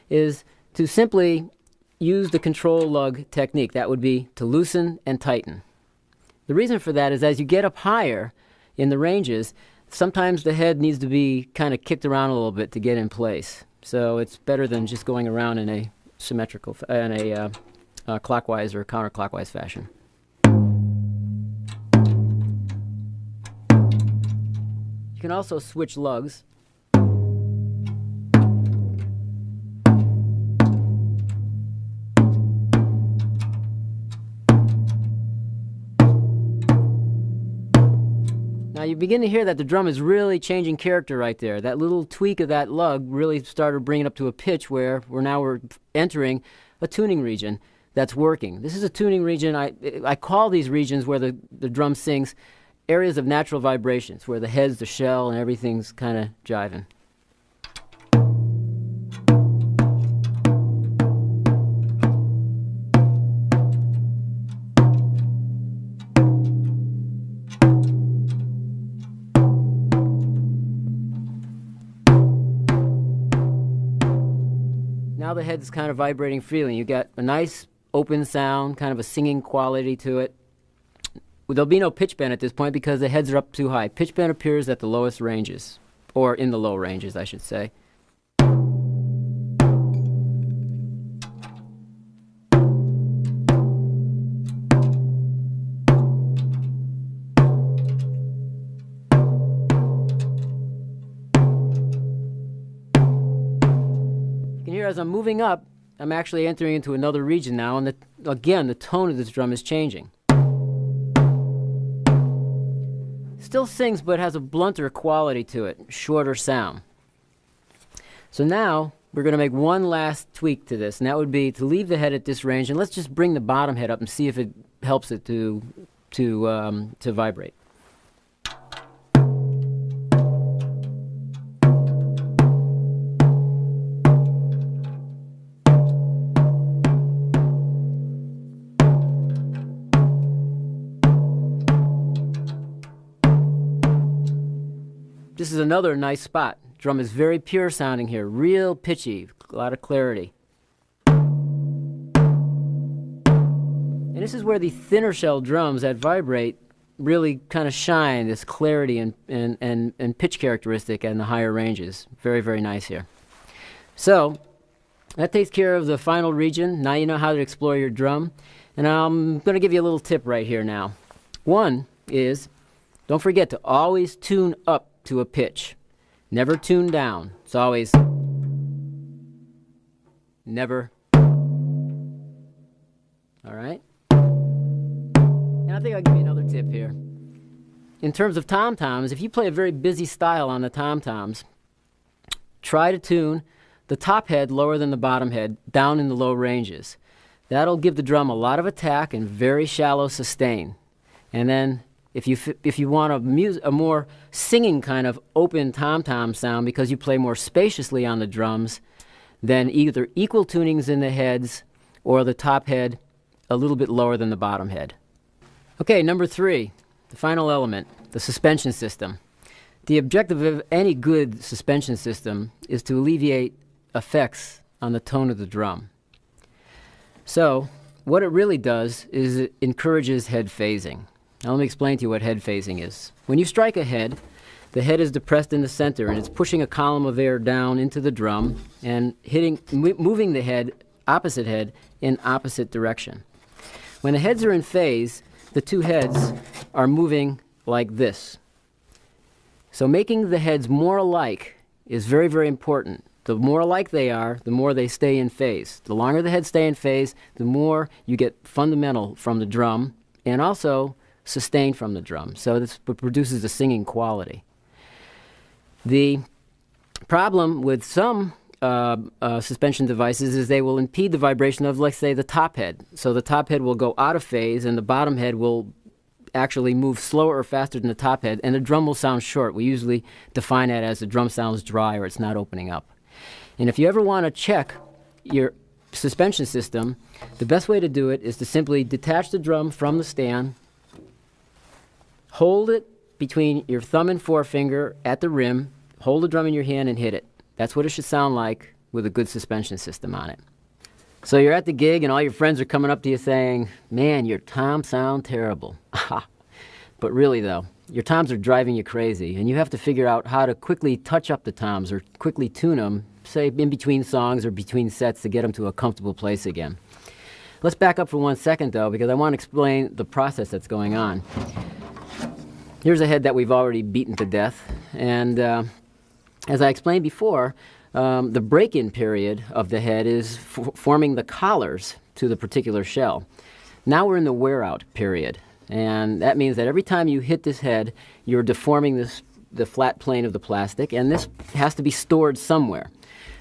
is to simply use the control lug technique. That would be to loosen and tighten. The reason for that is as you get up higher in the ranges, sometimes the head needs to be kind of kicked around a little bit to get in place. So it's better than just going around in a symmetrical, clockwise or counterclockwise fashion. You can also switch lugs. Now you begin to hear that the drum is really changing character right there. That little tweak of that lug really started bringing it up to a pitch where we're entering a tuning region that's working. This is a tuning region. I call these regions where the drum sings areas of natural vibrations, where the heads, the shell, and everything's kind of jiving. Now the head's kind of vibrating freely. You get a nice open sound, kind of a singing quality to it. There'll be no pitch bend at this point because the heads are up too high. Pitch bend appears at the lowest ranges, or in the low ranges, I should say. You can hear as I'm moving up, I'm actually entering into another region now, and again, the tone of this drum is changing. Still sings, but has a blunter quality to it, shorter sound. So now we're going to make one last tweak to this, and that would be to leave the head at this range, and let's just bring the bottom head up and see if it helps it to vibrate. This is another nice spot. Drum is very pure sounding here, real pitchy, a lot of clarity. And this is where the thinner shell drums that vibrate really kind of shine, this clarity and pitch characteristic in the higher ranges. Very, very nice here. So that takes care of the final region. Now you know how to explore your drum. And I'm going to give you a little tip right here now. One is, don't forget to always tune up to a pitch. Never tune down. It's always never. All right? And I think I'll give you another tip here. In terms of tom-toms, if you play a very busy style on the tom-toms, try to tune the top head lower than the bottom head, down in the low ranges. That'll give the drum a lot of attack and very shallow sustain. And then if you want a more singing kind of open tom-tom sound because you play more spaciously on the drums, then either equal tunings in the heads or the top head a little bit lower than the bottom head. Okay, number 3, the final element, the suspension system. The objective of any good suspension system is to alleviate effects on the tone of the drum. So what it really does is it encourages head phasing. Now let me explain to you what head phasing is. When you strike a head, the head is depressed in the center and it's pushing a column of air down into the drum and moving the head, opposite head, in opposite direction. When the heads are in phase, the two heads are moving like this. So making the heads more alike is very, very important. The more alike they are, the more they stay in phase. The longer the heads stay in phase, the more you get fundamental from the drum and also sustain from the drum. So this produces a singing quality. The problem with some suspension devices is they will impede the vibration of, let's say, the top head. So the top head will go out of phase and the bottom head will actually move slower or faster than the top head, and the drum will sound short. We usually define that as the drum sounds dry or it's not opening up. And if you ever want to check your suspension system, the best way to do it is to simply detach the drum from the stand, hold it between your thumb and forefinger at the rim, hold the drum in your hand and hit it. That's what it should sound like with a good suspension system on it. So you're at the gig and all your friends are coming up to you saying, "Man, your toms sound terrible." But really though, your toms are driving you crazy and you have to figure out how to quickly touch up the toms or quickly tune them, say in between songs or between sets, to get them to a comfortable place again. Let's back up for 1 second though, because I want to explain the process that's going on. Here's a head that we've already beaten to death, and as I explained before, the break-in period of the head is forming the collars to the particular shell. Now we're in the wear-out period, and that means that every time you hit this head, you're deforming the flat plane of the plastic, and this has to be stored somewhere.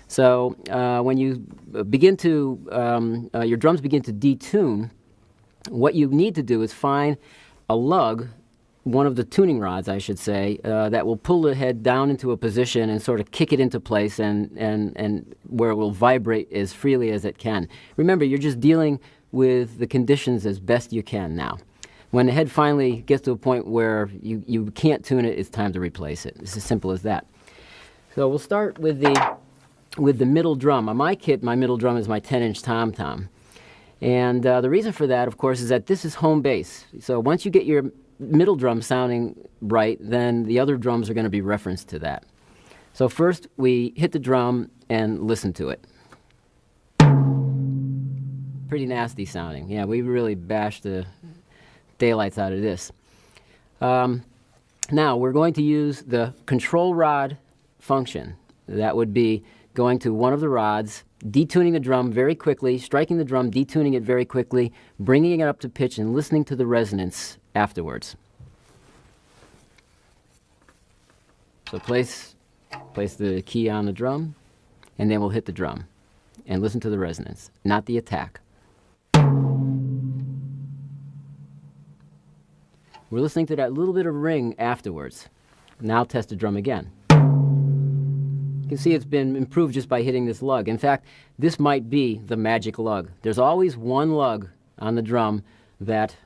So when you begin to, your drums begin to detune, what you need to do is find a lug, one of the tuning rods, I should say, that will pull the head down into a position and sort of kick it into place and where it will vibrate as freely as it can. Remember, you're just dealing with the conditions as best you can now. When the head finally gets to a point where you can't tune it, it's time to replace it. It's as simple as that. So we'll start with the middle drum. On my kit, my middle drum is my 10-inch tom-tom. And the reason for that, of course, is that this is home base. So once you get your middle drum sounding right, then the other drums are going to be referenced to that. So first we hit the drum and listen to it. Pretty nasty sounding. Yeah, we really bashed the daylights out of this. Now we're going to use the control rod function. That would be going to one of the rods, detuning the drum very quickly, striking the drum, detuning it very quickly, bringing it up to pitch and listening to the resonance afterwards. So place the key on the drum, and then we'll hit the drum and listen to the resonance, not the attack. We're listening to that little bit of ring afterwards. Now test the drum again. You can see it's been improved just by hitting this lug. In fact, this might be the magic lug. There's always one lug on the drum that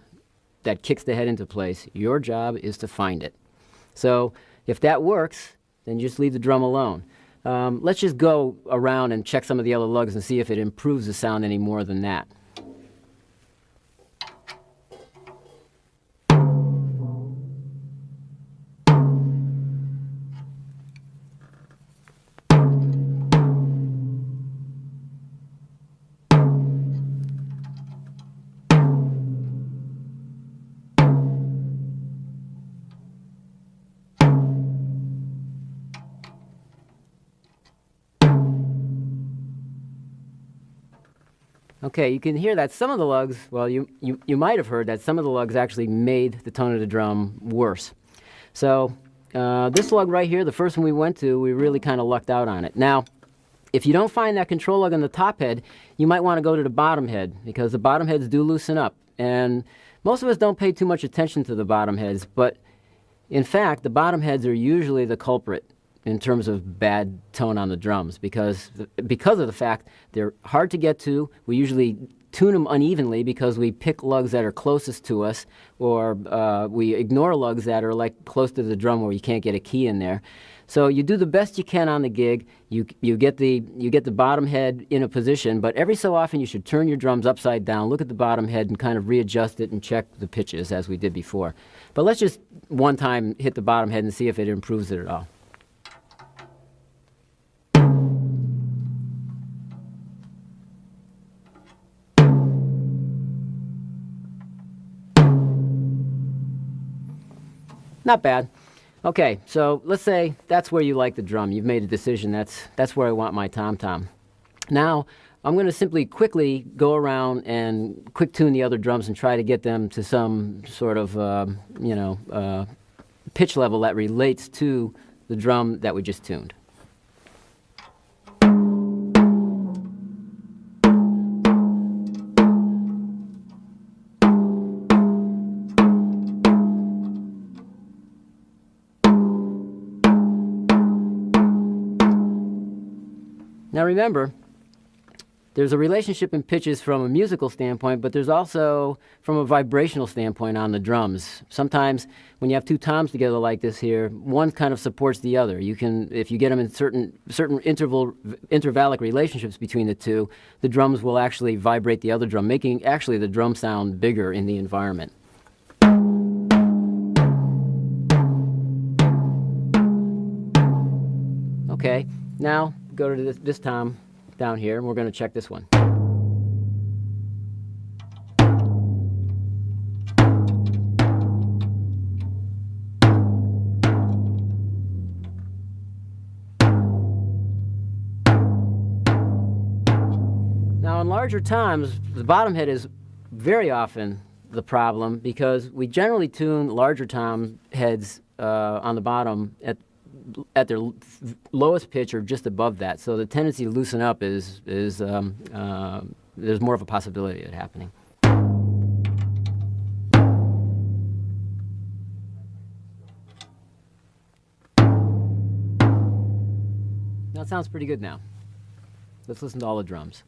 kicks the head into place. Your job is to find it. So if that works, then just leave the drum alone. Let's just go around and check some of the other lugs and see if it improves the sound any more than that. Okay, you can hear that some of the lugs, well, you might have heard that some of the lugs actually made the tone of the drum worse. So this lug right here, the first one we went to, we really kind of lucked out on it. Now, if you don't find that control lug on the top head, you might want to go to the bottom head, because the bottom heads do loosen up. And most of us don't pay too much attention to the bottom heads, but in fact, the bottom heads are usually the culprit in terms of bad tone on the drums, because of the fact they're hard to get to. We usually tune them unevenly because we pick lugs that are closest to us, or we ignore lugs that are like close to the drum where you can't get a key in there. So you do the best you can on the gig. You get the bottom head in a position, but every so often you should turn your drums upside down, look at the bottom head, and kind of readjust it and check the pitches as we did before. But let's just one time hit the bottom head and see if it improves it at all. Not bad. Okay, so let's say that's where you like the drum. You've made a decision. That's where I want my tom-tom. Now, I'm going to simply quickly go around and quick tune the other drums and try to get them to some sort of, pitch level that relates to the drum that we just tuned. Now remember, there's a relationship in pitches from a musical standpoint, but there's also from a vibrational standpoint on the drums. Sometimes when you have two toms together like this here, one kind of supports the other. You can, if you get them in certain intervallic relationships between the two, the drums will actually vibrate the other drum, making actually the drum sound bigger in the environment. Okay, now go to this tom down here, and we're going to check this one. Now, in larger toms, the bottom head is very often the problem because we generally tune larger tom heads on the bottom at their lowest pitch or just above that. So the tendency to loosen up is there's more of a possibility of it happening. That sounds pretty good now. Let's listen to all the drums.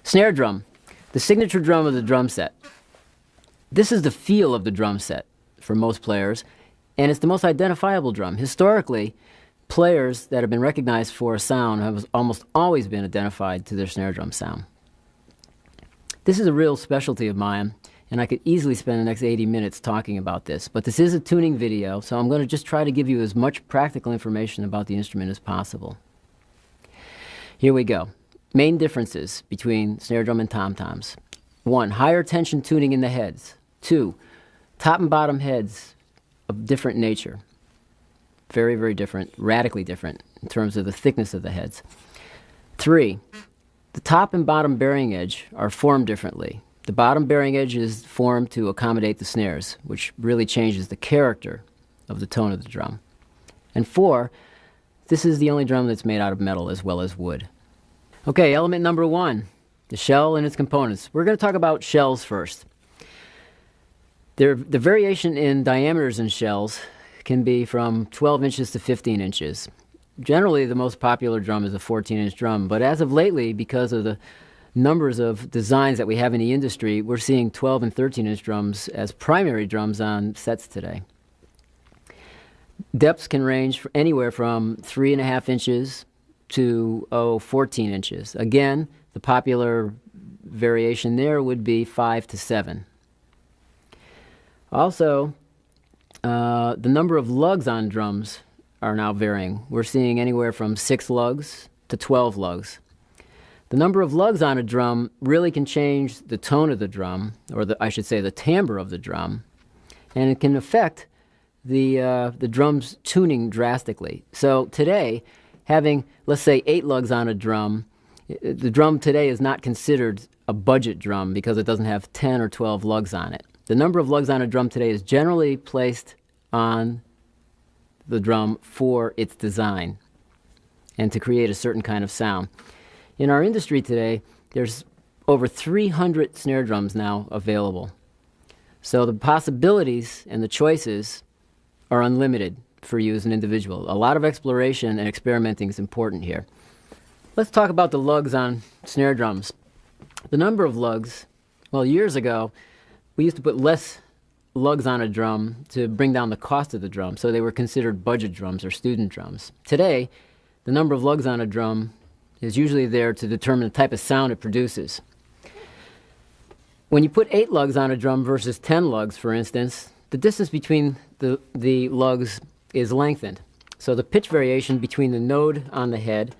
Snare drum, the signature drum of the drum set. This is the feel of the drum set for most players, and it's the most identifiable drum. Historically, players that have been recognized for a sound have almost always been identified to their snare drum sound. This is a real specialty of mine, and I could easily spend the next 80 minutes talking about this, but this is a tuning video, so I'm going to just try to give you as much practical information about the instrument as possible. Here we go. Main differences between snare drum and tom-toms. 1. Higher tension tuning in the heads. 2. Top and bottom heads of different nature. Very, very different, radically different in terms of the thickness of the heads. 3. The top and bottom bearing edge are formed differently. The bottom bearing edge is formed to accommodate the snares, which really changes the character of the tone of the drum. And 4, this is the only drum that's made out of metal as well as wood. Okay, element number 1, the shell and its components. We're going to talk about shells first. The variation in diameters in shells can be from 12 inches to 15 inches. Generally, the most popular drum is a 14-inch drum, but as of lately, because of the numbers of designs that we have in the industry, we're seeing 12 and 13-inch drums as primary drums on sets today. Depths can range anywhere from 3.5 inches to 14 inches. Again, the popular variation there would be 5 to 7. Also, the number of lugs on drums are now varying. We're seeing anywhere from 6 lugs to 12 lugs. The number of lugs on a drum really can change the tone of the drum, or I should say the timbre of the drum, and it can affect the drum's tuning drastically. So today, having, let's say, 8 lugs on a drum, the drum today is not considered a budget drum because it doesn't have 10 or 12 lugs on it. The number of lugs on a drum today is generally placed on the drum for its design and to create a certain kind of sound. In our industry today, there's over 300 snare drums now available. So the possibilities and the choices are unlimited for you as an individual. A lot of exploration and experimenting is important here. Let's talk about the lugs on snare drums. The number of lugs, well, years ago, we used to put less lugs on a drum to bring down the cost of the drum, so they were considered budget drums or student drums. Today, the number of lugs on a drum is usually there to determine the type of sound it produces. When you put 8 lugs on a drum versus 10 lugs, for instance, the distance between the lugs is lengthened. So the pitch variation between the node on the head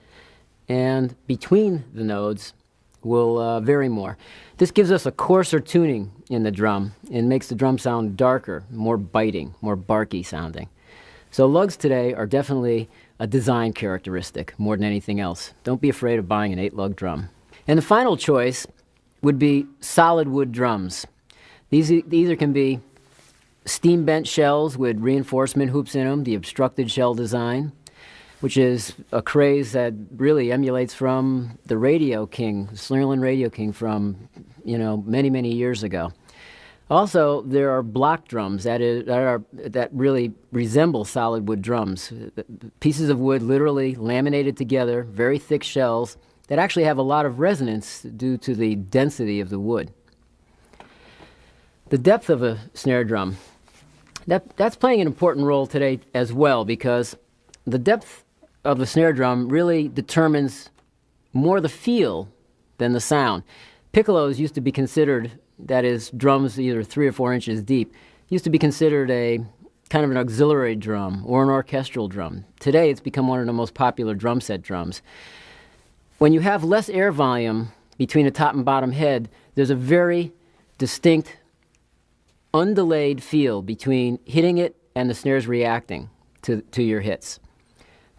and between the nodes will vary more. This gives us a coarser tuning in the drum and makes the drum sound darker, more biting, more barky sounding. So lugs today are definitely a design characteristic more than anything else. Don't be afraid of buying an 8-lug drum. And the final choice would be solid wood drums. These either can be steam bent shells with reinforcement hoops in them, the obstructed shell design, which is a craze that really emulates from the Radio King, Slurlin Radio King from, many, many years ago. Also, there are block drums that really resemble solid wood drums. Pieces of wood literally laminated together, very thick shells that actually have a lot of resonance due to the density of the wood. The depth of a snare drum, that's playing an important role today as well, because the depth of the snare drum really determines more the feel than the sound. Piccolos used to be considered, that is, drums either 3 or 4 inches deep, used to be considered a kind of an auxiliary drum or an orchestral drum. Today it's become one of the most popular drum set drums. When you have less air volume between the top and bottom head, there's a very distinct, undelayed feel between hitting it and the snares reacting to your hits.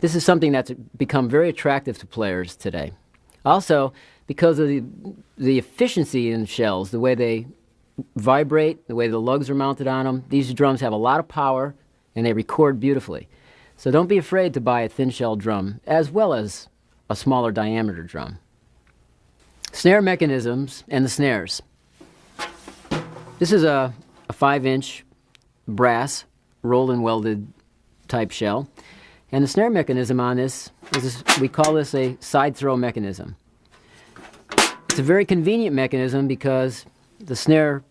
This is something that's become very attractive to players today. Also, because of the efficiency in shells, the way they vibrate, the way the lugs are mounted on them, these drums have a lot of power and they record beautifully. So don't be afraid to buy a thin shell drum as well as a smaller diameter drum. Snare mechanisms and the snares. This is a 5-inch brass rolled and welded type shell. And the snare mechanism on this is, we call this a side throw mechanism. It's a very convenient mechanism because the snare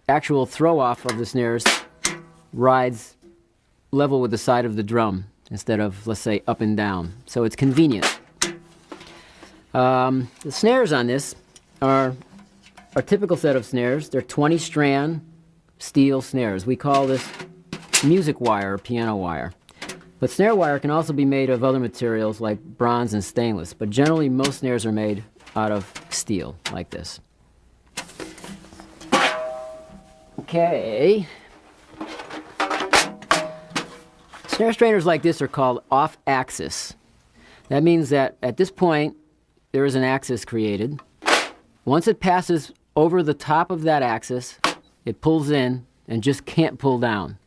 actual throw-off of the snares rides level with the side of the drum instead of, let's say, up and down. So it's convenient. The snares on this are a typical set of snares. They're 20-strand steel snares. We call this music wire or piano wire. But snare wire can also be made of other materials like bronze and stainless, but generally most snares are made out of steel, like this. Okay. Snare strainers like this are called off-axis. That means that at this point, there is an axis created. Once it passes over the top of that axis, it pulls in and just can't pull down.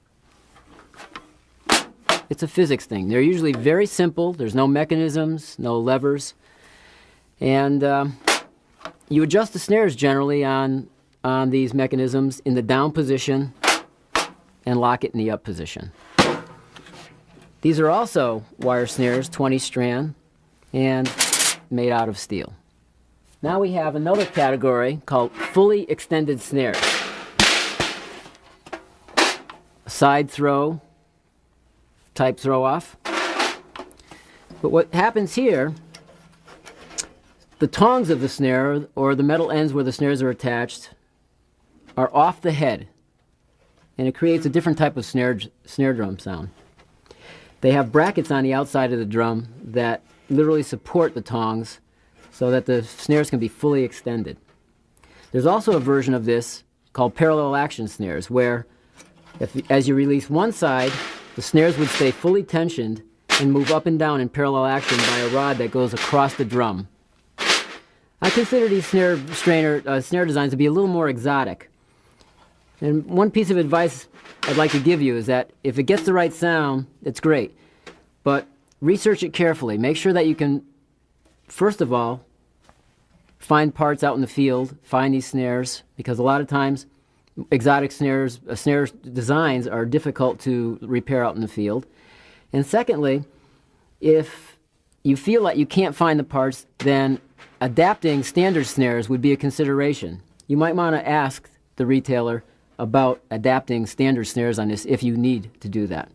It's a physics thing. They're usually very simple. There's no mechanisms, no levers. And you adjust the snares generally on these mechanisms in the down position and lock it in the up position. These are also wire snares, 20-strand, and made out of steel. Now we have another category called fully extended snares. A side throw type throw off. But what happens here, the tongs of the snare, or the metal ends where the snares are attached, are off the head, and it creates a different type of snare drum sound. They have brackets on the outside of the drum that literally support the tongs so that the snares can be fully extended. There's also a version of this called parallel action snares, where as you release one side, the snares would stay fully tensioned and move up and down in parallel action by a rod that goes across the drum. I consider these snare designs to be a little more exotic. And one piece of advice I'd like to give you is that if it gets the right sound, it's great. But research it carefully. Make sure that you can, first of all, find parts out in the field, find these snares, because a lot of times exotic snare designs are difficult to repair out in the field. And secondly, if you feel like you can't find the parts, then adapting standard snares would be a consideration. You might want to ask the retailer about adapting standard snares on this if you need to do that.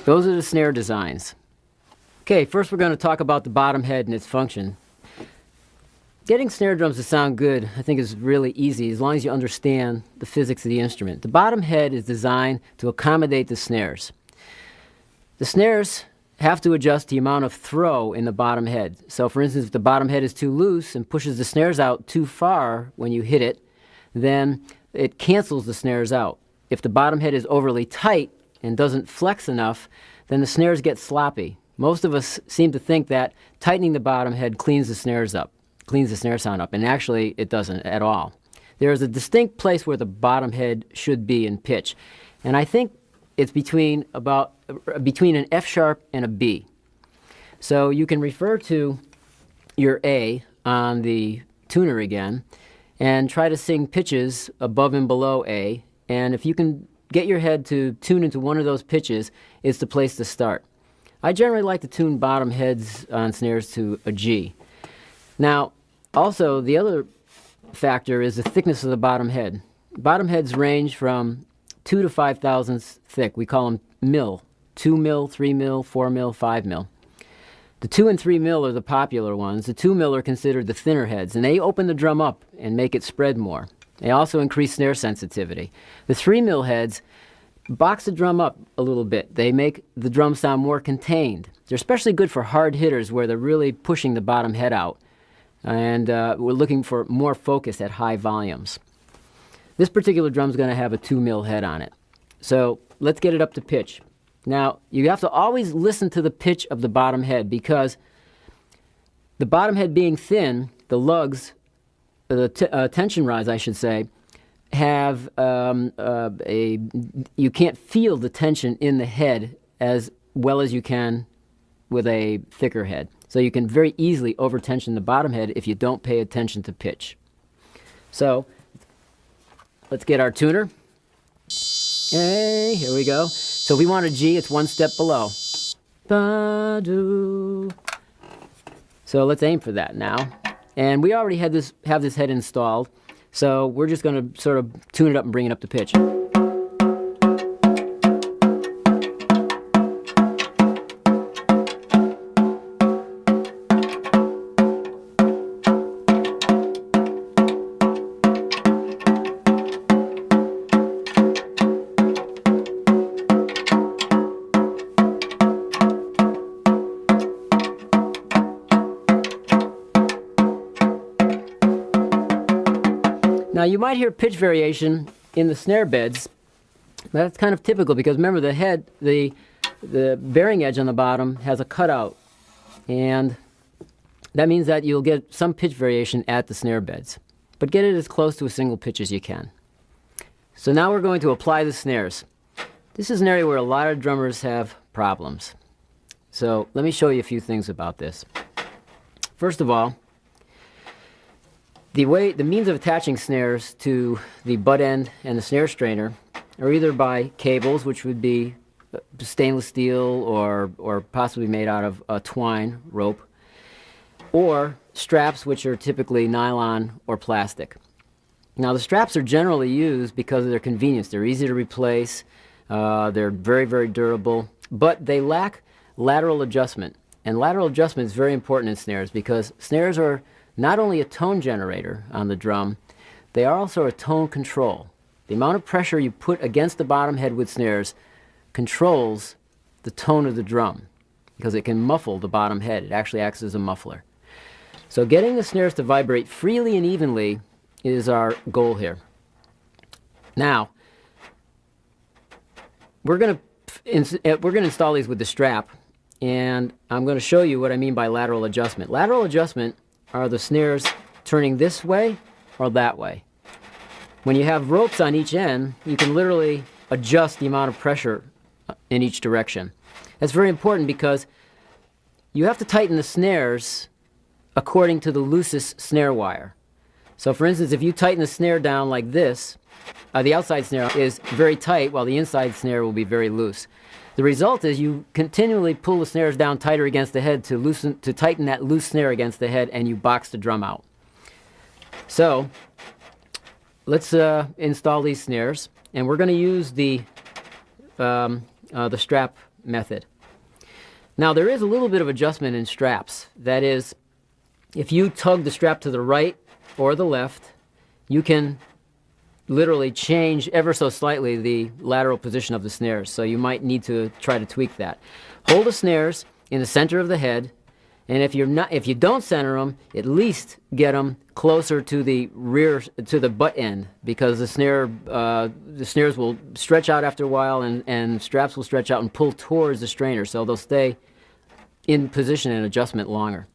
Those are the snare designs. Okay, first we're going to talk about the bottom head and its function. Getting snare drums to sound good, I think, is really easy as long as you understand the physics of the instrument. The bottom head is designed to accommodate the snares. The snares have to adjust the amount of throw in the bottom head. So for instance, if the bottom head is too loose and pushes the snares out too far when you hit it, then it cancels the snares out. If the bottom head is overly tight and doesn't flex enough, then the snares get sloppy. Most of us seem to think that tightening the bottom head cleans the snares up, cleans the snare sound up, and actually it doesn't at all. There is a distinct place where the bottom head should be in pitch, and I think it's between an F sharp and a B. So you can refer to your A on the tuner again and try to sing pitches above and below A, and if you can get your head to tune into one of those pitches, it's the place to start. I generally like to tune bottom heads on snares to a G. Now, also, the other factor is the thickness of the bottom head. Bottom heads range from 2 to 5 thousandths thick. We call them mil. 2 mil, 3 mil, 4 mil, 5 mil. The 2 and 3 mil are the popular ones. The 2 mil are considered the thinner heads, and they open the drum up and make it spread more. They also increase snare sensitivity. The 3 mil heads box the drum up a little bit. They make the drum sound more contained. They're especially good for hard hitters where they're really pushing the bottom head out, and we're looking for more focus at high volumes. This particular drum is going to have a 2 mil head on it. So let's get it up to pitch. Now, you have to always listen to the pitch of the bottom head, because the bottom head being thin, the lugs, the tension rods, I should say, have you can't feel the tension in the head as well as you can with a thicker head. So you can very easily overtension the bottom head if you don't pay attention to pitch. So let's get our tuner. Hey, here we go. So if we want a G, it's one step below. Ba-doo. So let's aim for that now. And we already have this head installed. So we're just going to sort of tune it up and bring it up to pitch. Now you might hear pitch variation in the snare beds. That's kind of typical because remember the head, the bearing edge on the bottom has a cutout, and that means that you'll get some pitch variation at the snare beds. But get it as close to a single pitch as you can. So now we're going to apply the snares. This is an area where a lot of drummers have problems. So let me show you a few things about this. First of all, the means of attaching snares to the butt end and the snare strainer are either by cables, which would be stainless steel or possibly made out of a twine rope, or straps, which are typically nylon or plastic. Now the straps are generally used because of their convenience. They're easy to replace, they're very, very durable, but they lack lateral adjustment. And lateral adjustment is very important in snares because snares are not only a tone generator on the drum, they are also a tone control. The amount of pressure you put against the bottom head with snares controls the tone of the drum because it can muffle the bottom head. It actually acts as a muffler. So getting the snares to vibrate freely and evenly is our goal here. Now, we're going to install these with the strap, and I'm going to show you what I mean by lateral adjustment. Lateral adjustment are the snares turning this way or that way. When you have ropes on each end, you can literally adjust the amount of pressure in each direction. That's very important because you have to tighten the snares according to the loosest snare wire. So for instance, if you tighten the snare down like this, the outside snare is very tight while the inside snare will be very loose. The result is you continually pull the snares down tighter against the head to tighten that loose snare against the head, and you box the drum out. So let's install these snares, and we're going to use the strap method. Now there is a little bit of adjustment in straps. That is, if you tug the strap to the right or the left, you can literally change ever so slightly the lateral position of the snares, so you might need to try to tweak that. Hold the snares in the center of the head, and if you don't center them, at least get them closer to the butt end, because the snares will stretch out after a while, and straps will stretch out and pull towards the strainer, so they'll stay in position and adjustment longer.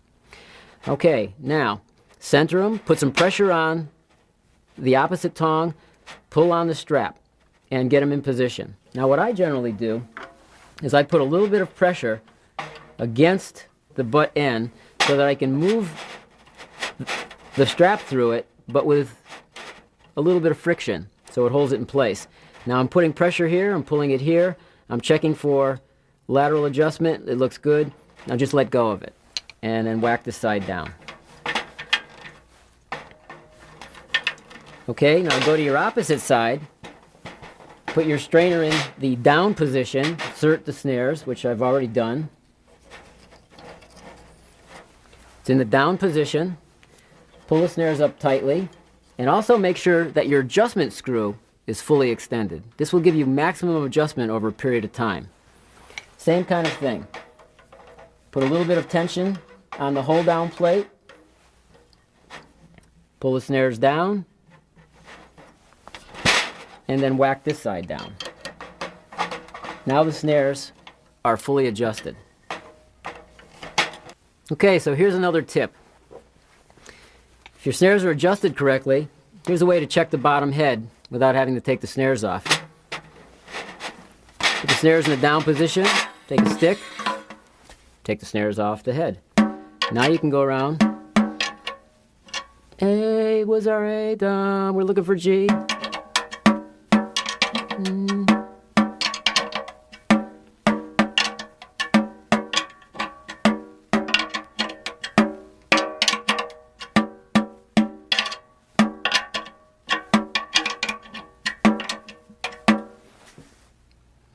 Okay, now center them, put some pressure on the opposite tongue, pull on the strap, and get them in position. Now what I generally do is I put a little bit of pressure against the butt end so that I can move the strap through it, but with a little bit of friction, so it holds it in place. Now I'm putting pressure here, I'm pulling it here, I'm checking for lateral adjustment, it looks good. Now just let go of it, and then whack this side down. Okay, now go to your opposite side, put your strainer in the down position, insert the snares, which I've already done. It's in the down position, pull the snares up tightly, and also make sure that your adjustment screw is fully extended. This will give you maximum adjustment over a period of time. Same kind of thing. Put a little bit of tension on the hold down plate, pull the snares down, and then whack this side down. Now the snares are fully adjusted. Okay, so here's another tip. If your snares are adjusted correctly, here's a way to check the bottom head without having to take the snares off. Put the snares in the down position, take a stick, take the snares off the head. Now you can go around. A was our A, we're looking for G.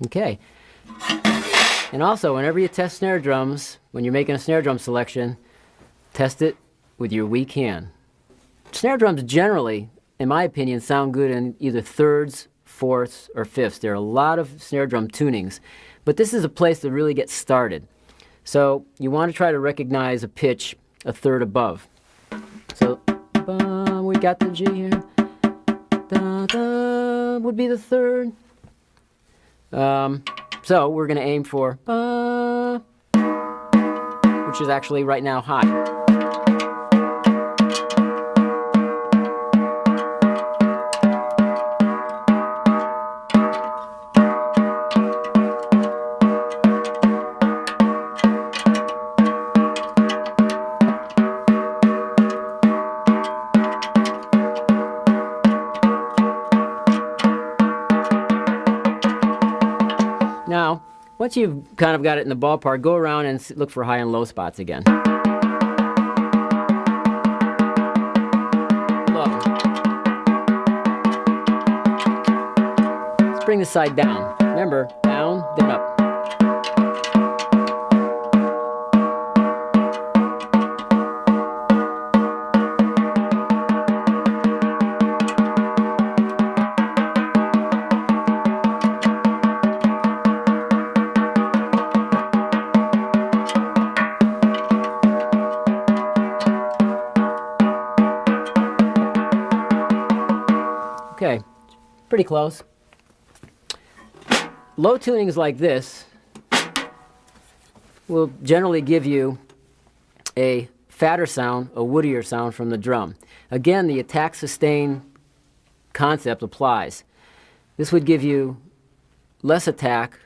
Okay. And also, whenever you test snare drums, when you're making a snare drum selection, test it with your weak hand. Snare drums generally, in my opinion, sound good in either thirds, fourths, or fifths. There are a lot of snare drum tunings, but this is a place to really get started. So you want to try to recognize a pitch a third above. So we got the G here. Da, da, would be the third. So we're going to aim for which is actually right now high. Now, once you've kind of got it in the ballpark, go around and look for high and low spots again. Low. Let's bring the side down. Remember, down, then up. Okay, pretty close. Low tunings like this will generally give you a fatter sound, a woodier sound from the drum. Again, the attack-sustain concept applies. This would give you less attack,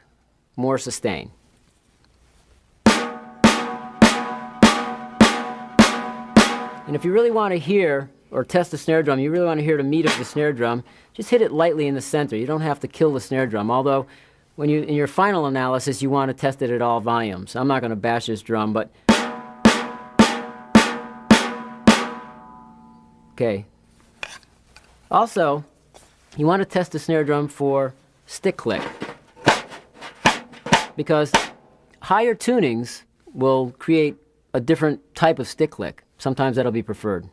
more sustain. And if you really want to hear or test the snare drum, you really want to hear the meat of the snare drum, just hit it lightly in the center. You don't have to kill the snare drum, although when in your final analysis you want to test it at all volumes. I'm not going to bash this drum, but okay. Also, you want to test the snare drum for stick click, because higher tunings will create a different type of stick click. Sometimes that'll be preferred.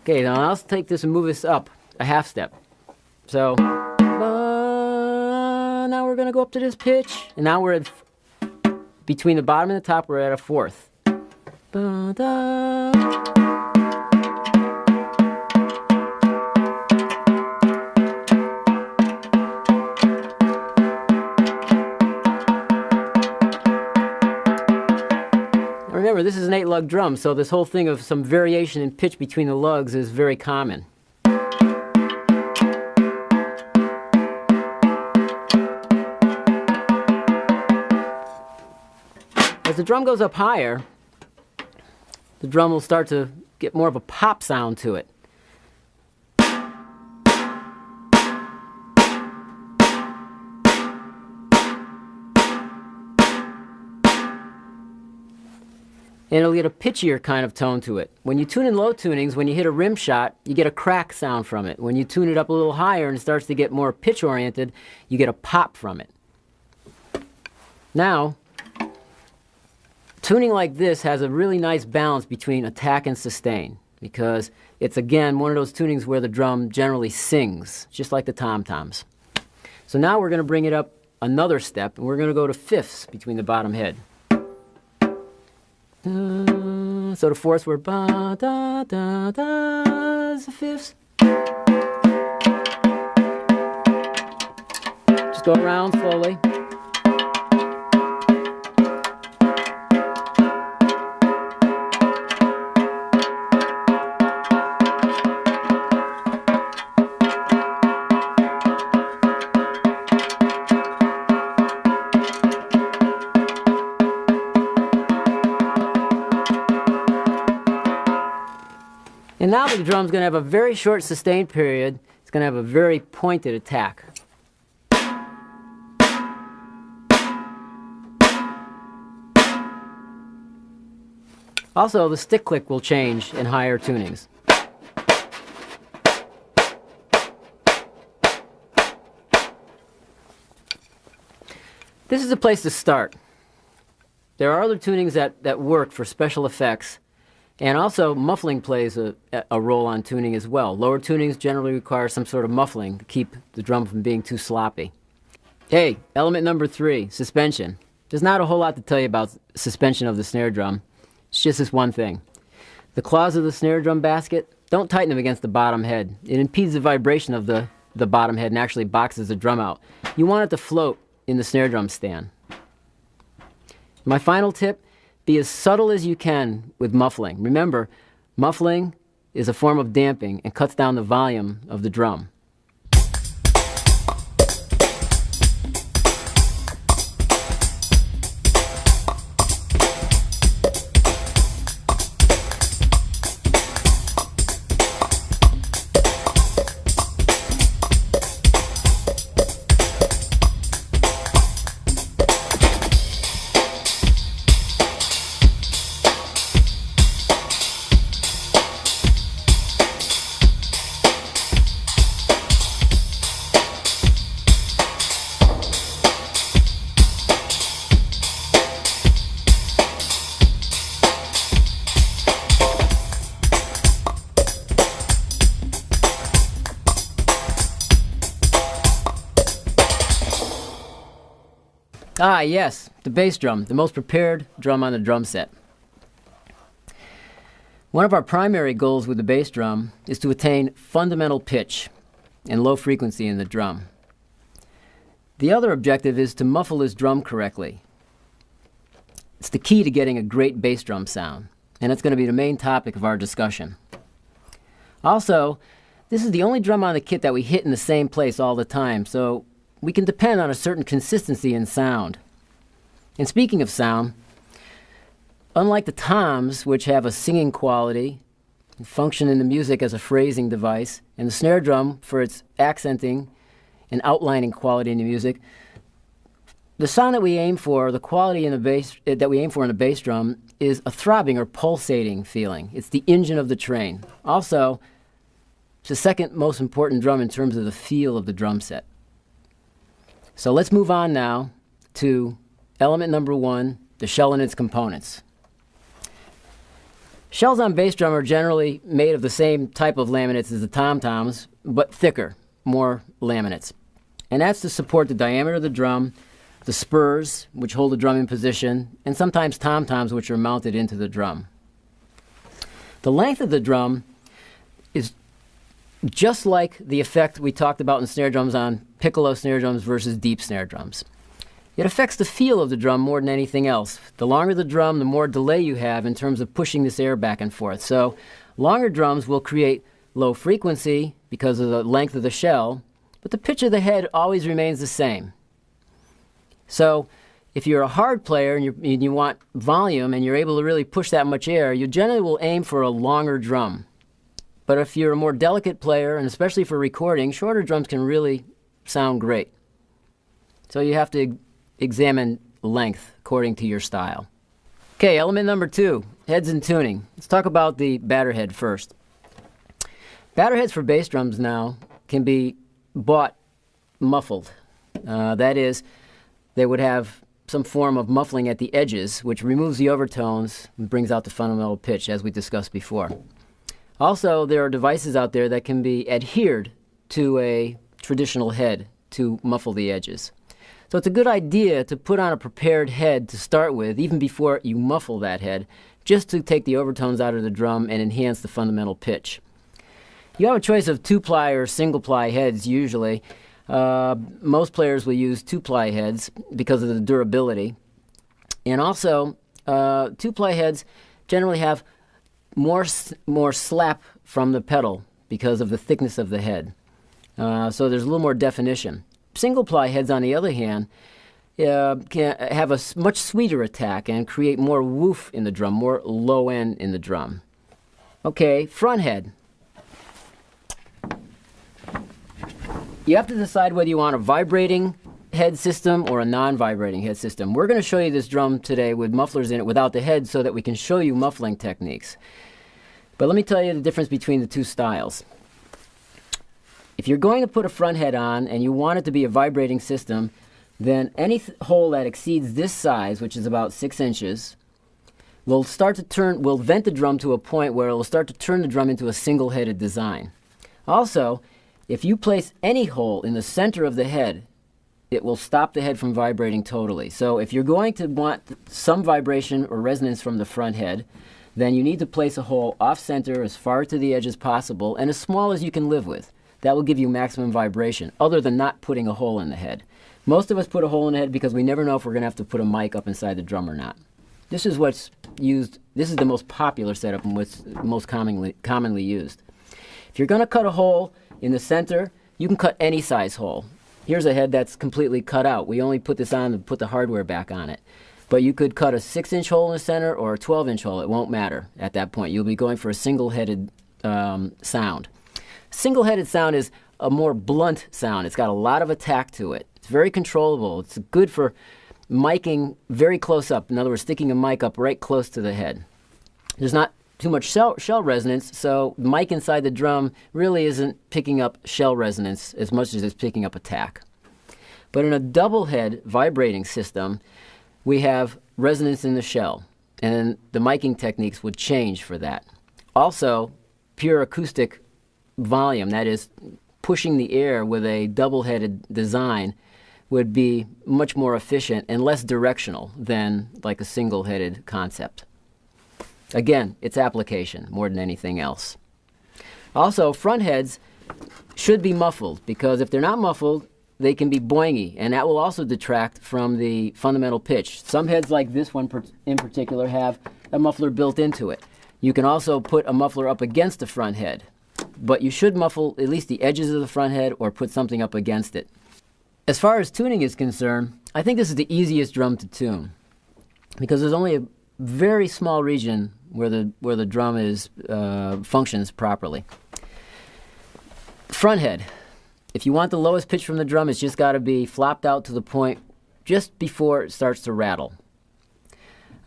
Okay, now let's take this and move this up a half step. So, now we're going to go up to this pitch, and now we're at, between the bottom and the top, we're at a fourth. Remember, this is an 8-lug drum, so this whole thing of some variation in pitch between the lugs is very common. As the drum goes up higher, the drum will start to get more of a pop sound to it. And it'll get a pitchier kind of tone to it. When you tune in low tunings, when you hit a rim shot, you get a crack sound from it. When you tune it up a little higher and it starts to get more pitch oriented, you get a pop from it. Now, tuning like this has a really nice balance between attack and sustain, because it's again one of those tunings where the drum generally sings, just like the tom-toms. So now we're going to bring it up another step, and we're going to go to fifths between the bottom head. So the fourths were ba da da da, the fifths. Just go around slowly. And now the drum's going to have a very short sustain period. It's going to have a very pointed attack. Also, the stick click will change in higher tunings. This is a place to start. There are other tunings that work for special effects, and also muffling plays a role on tuning as well. Lower tunings generally require some sort of muffling to keep the drum from being too sloppy. Hey, element number 3, suspension. There's not a whole lot to tell you about suspension of the snare drum. It's just this one thing. The claws of the snare drum basket, don't tighten them against the bottom head. It impedes the vibration of the bottom head and actually boxes the drum out. You want it to float in the snare drum stand. My final tip, be as subtle as you can with muffling. Remember, muffling is a form of damping and cuts down the volume of the drum. Ah, yes, the bass drum, the most prepared drum on the drum set. One of our primary goals with the bass drum is to attain fundamental pitch and low frequency in the drum. The other objective is to muffle this drum correctly. It's the key to getting a great bass drum sound, and it's going to be the main topic of our discussion. Also, this is the only drum on the kit that we hit in the same place all the time, so we can depend on a certain consistency in sound. And speaking of sound, unlike the toms, which have a singing quality and function in the music as a phrasing device, and the snare drum for its accenting and outlining quality in the music, the sound that we aim for, the quality in the bass that we aim for in a bass drum, is a throbbing or pulsating feeling. It's the engine of the train. Also, it's the second most important drum in terms of the feel of the drum set. So let's move on now to element number 1, the shell and its components. Shells on bass drum are generally made of the same type of laminates as the tom-toms, but thicker, more laminates. And that's to support the diameter of the drum, the spurs, which hold the drum in position, and sometimes tom-toms, which are mounted into the drum. The length of the drum is just like the effect we talked about in snare drums on piccolo snare drums versus deep snare drums. It affects the feel of the drum more than anything else. The longer the drum, the more delay you have in terms of pushing this air back and forth. So longer drums will create low frequency because of the length of the shell, but the pitch of the head always remains the same. So if you're a hard player and you want volume and you're able to really push that much air, you generally will aim for a longer drum. But if you're a more delicate player, and especially for recording, shorter drums can really sound great. So you have to examine length according to your style. Okay, element number 2, heads and tuning. Let's talk about the batter head first. Batter heads for bass drums now can be bought muffled. That is, they would have some form of muffling at the edges, which removes the overtones and brings out the fundamental pitch, as we discussed before. Also, there are devices out there that can be adhered to a traditional head to muffle the edges. So it's a good idea to put on a prepared head to start with, even before you muffle that head, just to take the overtones out of the drum and enhance the fundamental pitch. You have a choice of 2-ply or single-ply heads usually. Most players will use 2-ply heads because of the durability. And also, 2-ply heads generally have more slap from the pedal because of the thickness of the head. So there's a little more definition. Single-ply heads, on the other hand, can have a much sweeter attack and create more woof in the drum, more low end in the drum. Okay, front head. You have to decide whether you want a vibrating head system or a non-vibrating head system. We're going to show you this drum today with mufflers in it without the head so that we can show you muffling techniques. But let me tell you the difference between the two styles. If you're going to put a front head on and you want it to be a vibrating system, then any hole that exceeds this size, which is about 6 inches, will vent the drum to a point where it will start to turn the drum into a single-headed design. Also, if you place any hole in the center of the head, it will stop the head from vibrating totally. So if you're going to want some vibration or resonance from the front head, then you need to place a hole off-center as far to the edge as possible and as small as you can live with. That will give you maximum vibration, other than not putting a hole in the head. Most of us put a hole in the head because we never know if we're going to have to put a mic up inside the drum or not. This is what's used. This is the most popular setup and what's most commonly used. If you're going to cut a hole in the center, you can cut any size hole. Here's a head that's completely cut out. We only put this on to put the hardware back on it. But you could cut a 6-inch hole in the center or a 12-inch hole. It won't matter at that point. You'll be going for a single-headed sound. Single-headed sound is a more blunt sound. It's got a lot of attack to it. It's very controllable. It's good for miking very close up. In other words, sticking a mic up right close to the head. There's not too much shell resonance, so the mic inside the drum really isn't picking up shell resonance as much as it's picking up attack. But in a double head vibrating system, we have resonance in the shell, and the miking techniques would change for that. Also, pure acoustic volume, that is, pushing the air with a double-headed design, would be much more efficient and less directional than like a single-headed concept. Again, it's application more than anything else. Also, front heads should be muffled, because if they're not muffled, they can be boingy, and that will also detract from the fundamental pitch. Some heads, like this one in particular, have a muffler built into it. You can also put a muffler up against the front head, but you should muffle at least the edges of the front head or put something up against it. As far as tuning is concerned, I think this is the easiest drum to tune, because there's only a very small region where the drum functions properly. Front head. If you want the lowest pitch from the drum, it's just got to be flopped out to the point just before it starts to rattle.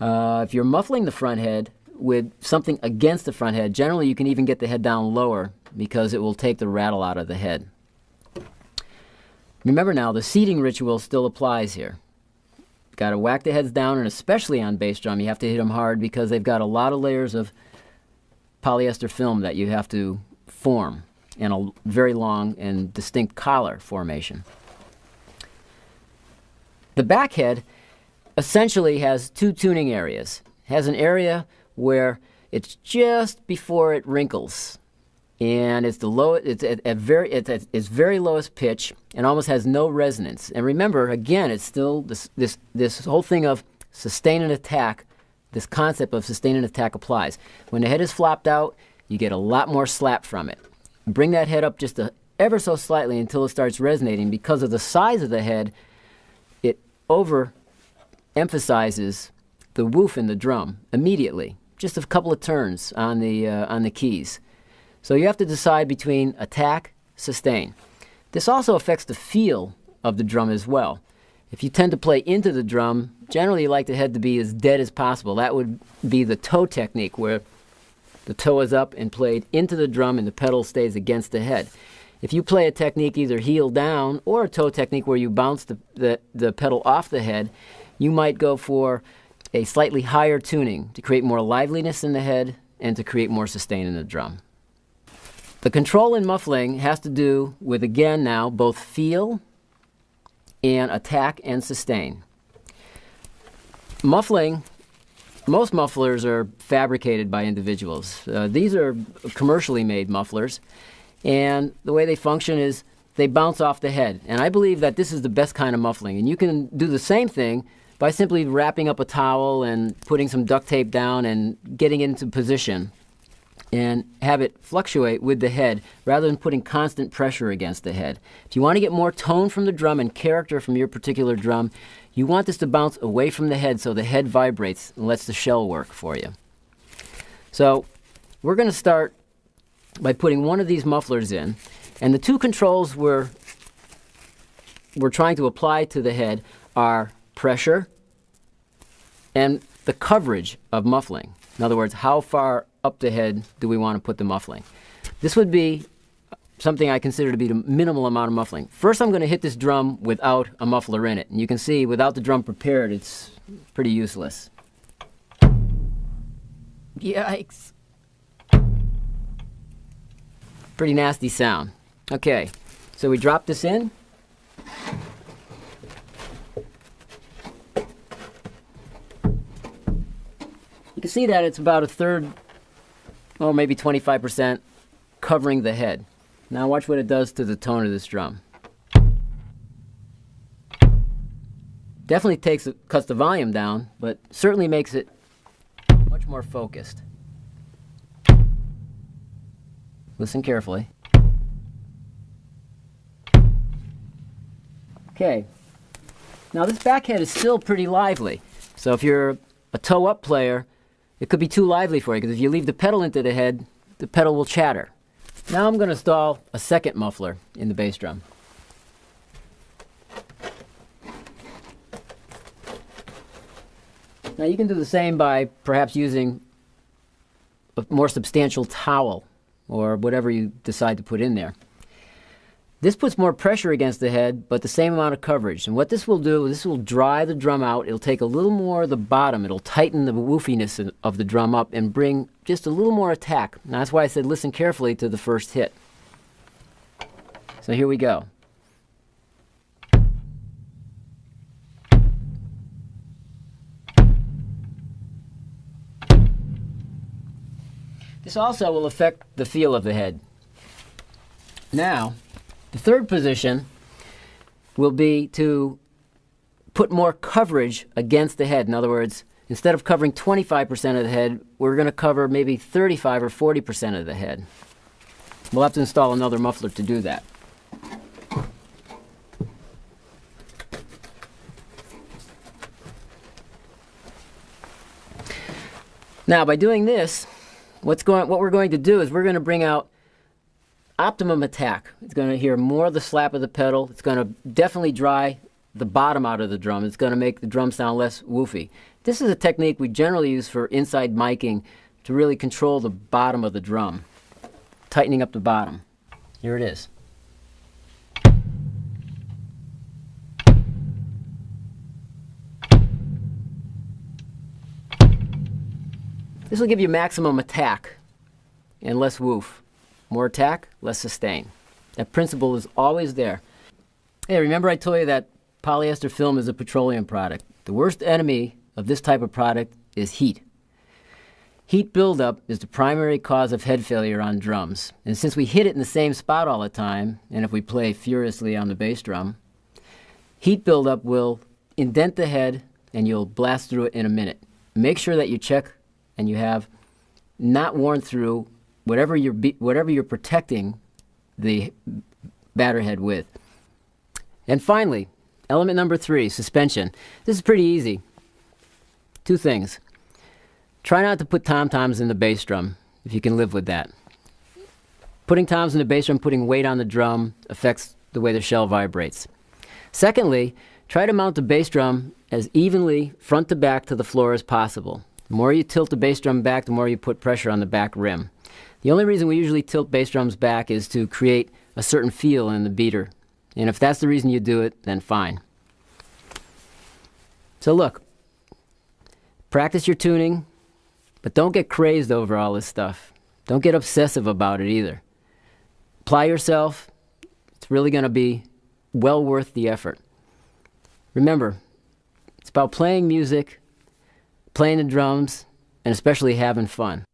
If you're muffling the front head with something against the front head, generally you can even get the head down lower because it will take the rattle out of the head. Remember now, the seating ritual still applies here. Got to whack the heads down, and especially on bass drum, you have to hit them hard because they've got a lot of layers of polyester film that you have to form in a very long and distinct collar formation. The back head essentially has two tuning areas. It has an area where it's just before it wrinkles, and it's it's very lowest pitch and almost has no resonance. And remember, again, it's still this whole thing of sustain and attack. This concept of sustain and attack applies. When the head is flopped out, you get a lot more slap from it. Bring that head up just ever so slightly until it starts resonating. Because of the size of the head, it overemphasizes the woof in the drum immediately. Just a couple of turns on the keys. So you have to decide between attack, sustain. This also affects the feel of the drum as well. If you tend to play into the drum, generally you like the head to be as dead as possible. That would be the toe technique, where the toe is up and played into the drum and the pedal stays against the head. If you play a technique either heel down or a toe technique where you bounce the pedal off the head, you might go for a slightly higher tuning to create more liveliness in the head and to create more sustain in the drum. The control in muffling has to do with, again now, both feel and attack and sustain. Muffling, most mufflers are fabricated by individuals. These are commercially made mufflers, and the way they function is they bounce off the head. And I believe that this is the best kind of muffling. And you can do the same thing by simply wrapping up a towel and putting some duct tape down and getting into position and have it fluctuate with the head rather than putting constant pressure against the head. If you want to get more tone from the drum and character from your particular drum, you want this to bounce away from the head so the head vibrates and lets the shell work for you. So we're going to start by putting one of these mufflers in, and the two controls we're trying to apply to the head are pressure and the coverage of muffling. In other words, how far up the head do we want to put the muffling? This would be something I consider to be the minimal amount of muffling. First, I'm going to hit this drum without a muffler in it. And you can see, without the drum prepared, it's pretty useless. Yikes. Pretty nasty sound. Okay, so we drop this in. You can see that it's about a third, or maybe 25% covering the head. Now watch what it does to the tone of this drum. Definitely cuts the volume down, but certainly makes it much more focused. Listen carefully. Okay. Now this back head is still pretty lively. So if you're a toe-up player, it could be too lively for you, because if you leave the pedal into the head, the pedal will chatter. Now I'm going to install a second muffler in the bass drum. Now you can do the same by perhaps using a more substantial towel or whatever you decide to put in there. This puts more pressure against the head, but the same amount of coverage. And what this will do, this will dry the drum out. It'll take a little more of the bottom. It'll tighten the woofiness of the drum up and bring just a little more attack. Now that's why I said listen carefully to the first hit. So here we go. This also will affect the feel of the head. Now, the third position will be to put more coverage against the head. In other words, instead of covering 25% of the head, we're going to cover maybe 35 or 40% of the head. We'll have to install another muffler to do that. Now, by doing this, what we're going to do is we're going to bring out optimum attack. It's going to hear more of the slap of the pedal. It's going to definitely dry the bottom out of the drum. It's going to make the drum sound less woofy. This is a technique we generally use for inside miking to really control the bottom of the drum, tightening up the bottom. Here it is. This will give you maximum attack and less woof. More attack, less sustain. That principle is always there. Hey, remember I told you that polyester film is a petroleum product. The worst enemy of this type of product is heat. Heat buildup is the primary cause of head failure on drums. And since we hit it in the same spot all the time, and if we play furiously on the bass drum, heat buildup will indent the head and you'll blast through it in a minute. Make sure that you check and you have not worn through whatever you're protecting the batter head with. And finally, element number 3, suspension. This is pretty easy. 2 things. Try not to put tom-toms in the bass drum, if you can live with that. Putting toms in the bass drum, putting weight on the drum, affects the way the shell vibrates. Secondly, try to mount the bass drum as evenly front to back to the floor as possible. The more you tilt the bass drum back, the more you put pressure on the back rim. The only reason we usually tilt bass drums back is to create a certain feel in the beater. And if that's the reason you do it, then fine. So look, practice your tuning, but don't get crazed over all this stuff. Don't get obsessive about it either. Apply yourself. It's really going to be well worth the effort. Remember, it's about playing music, playing the drums, and especially having fun.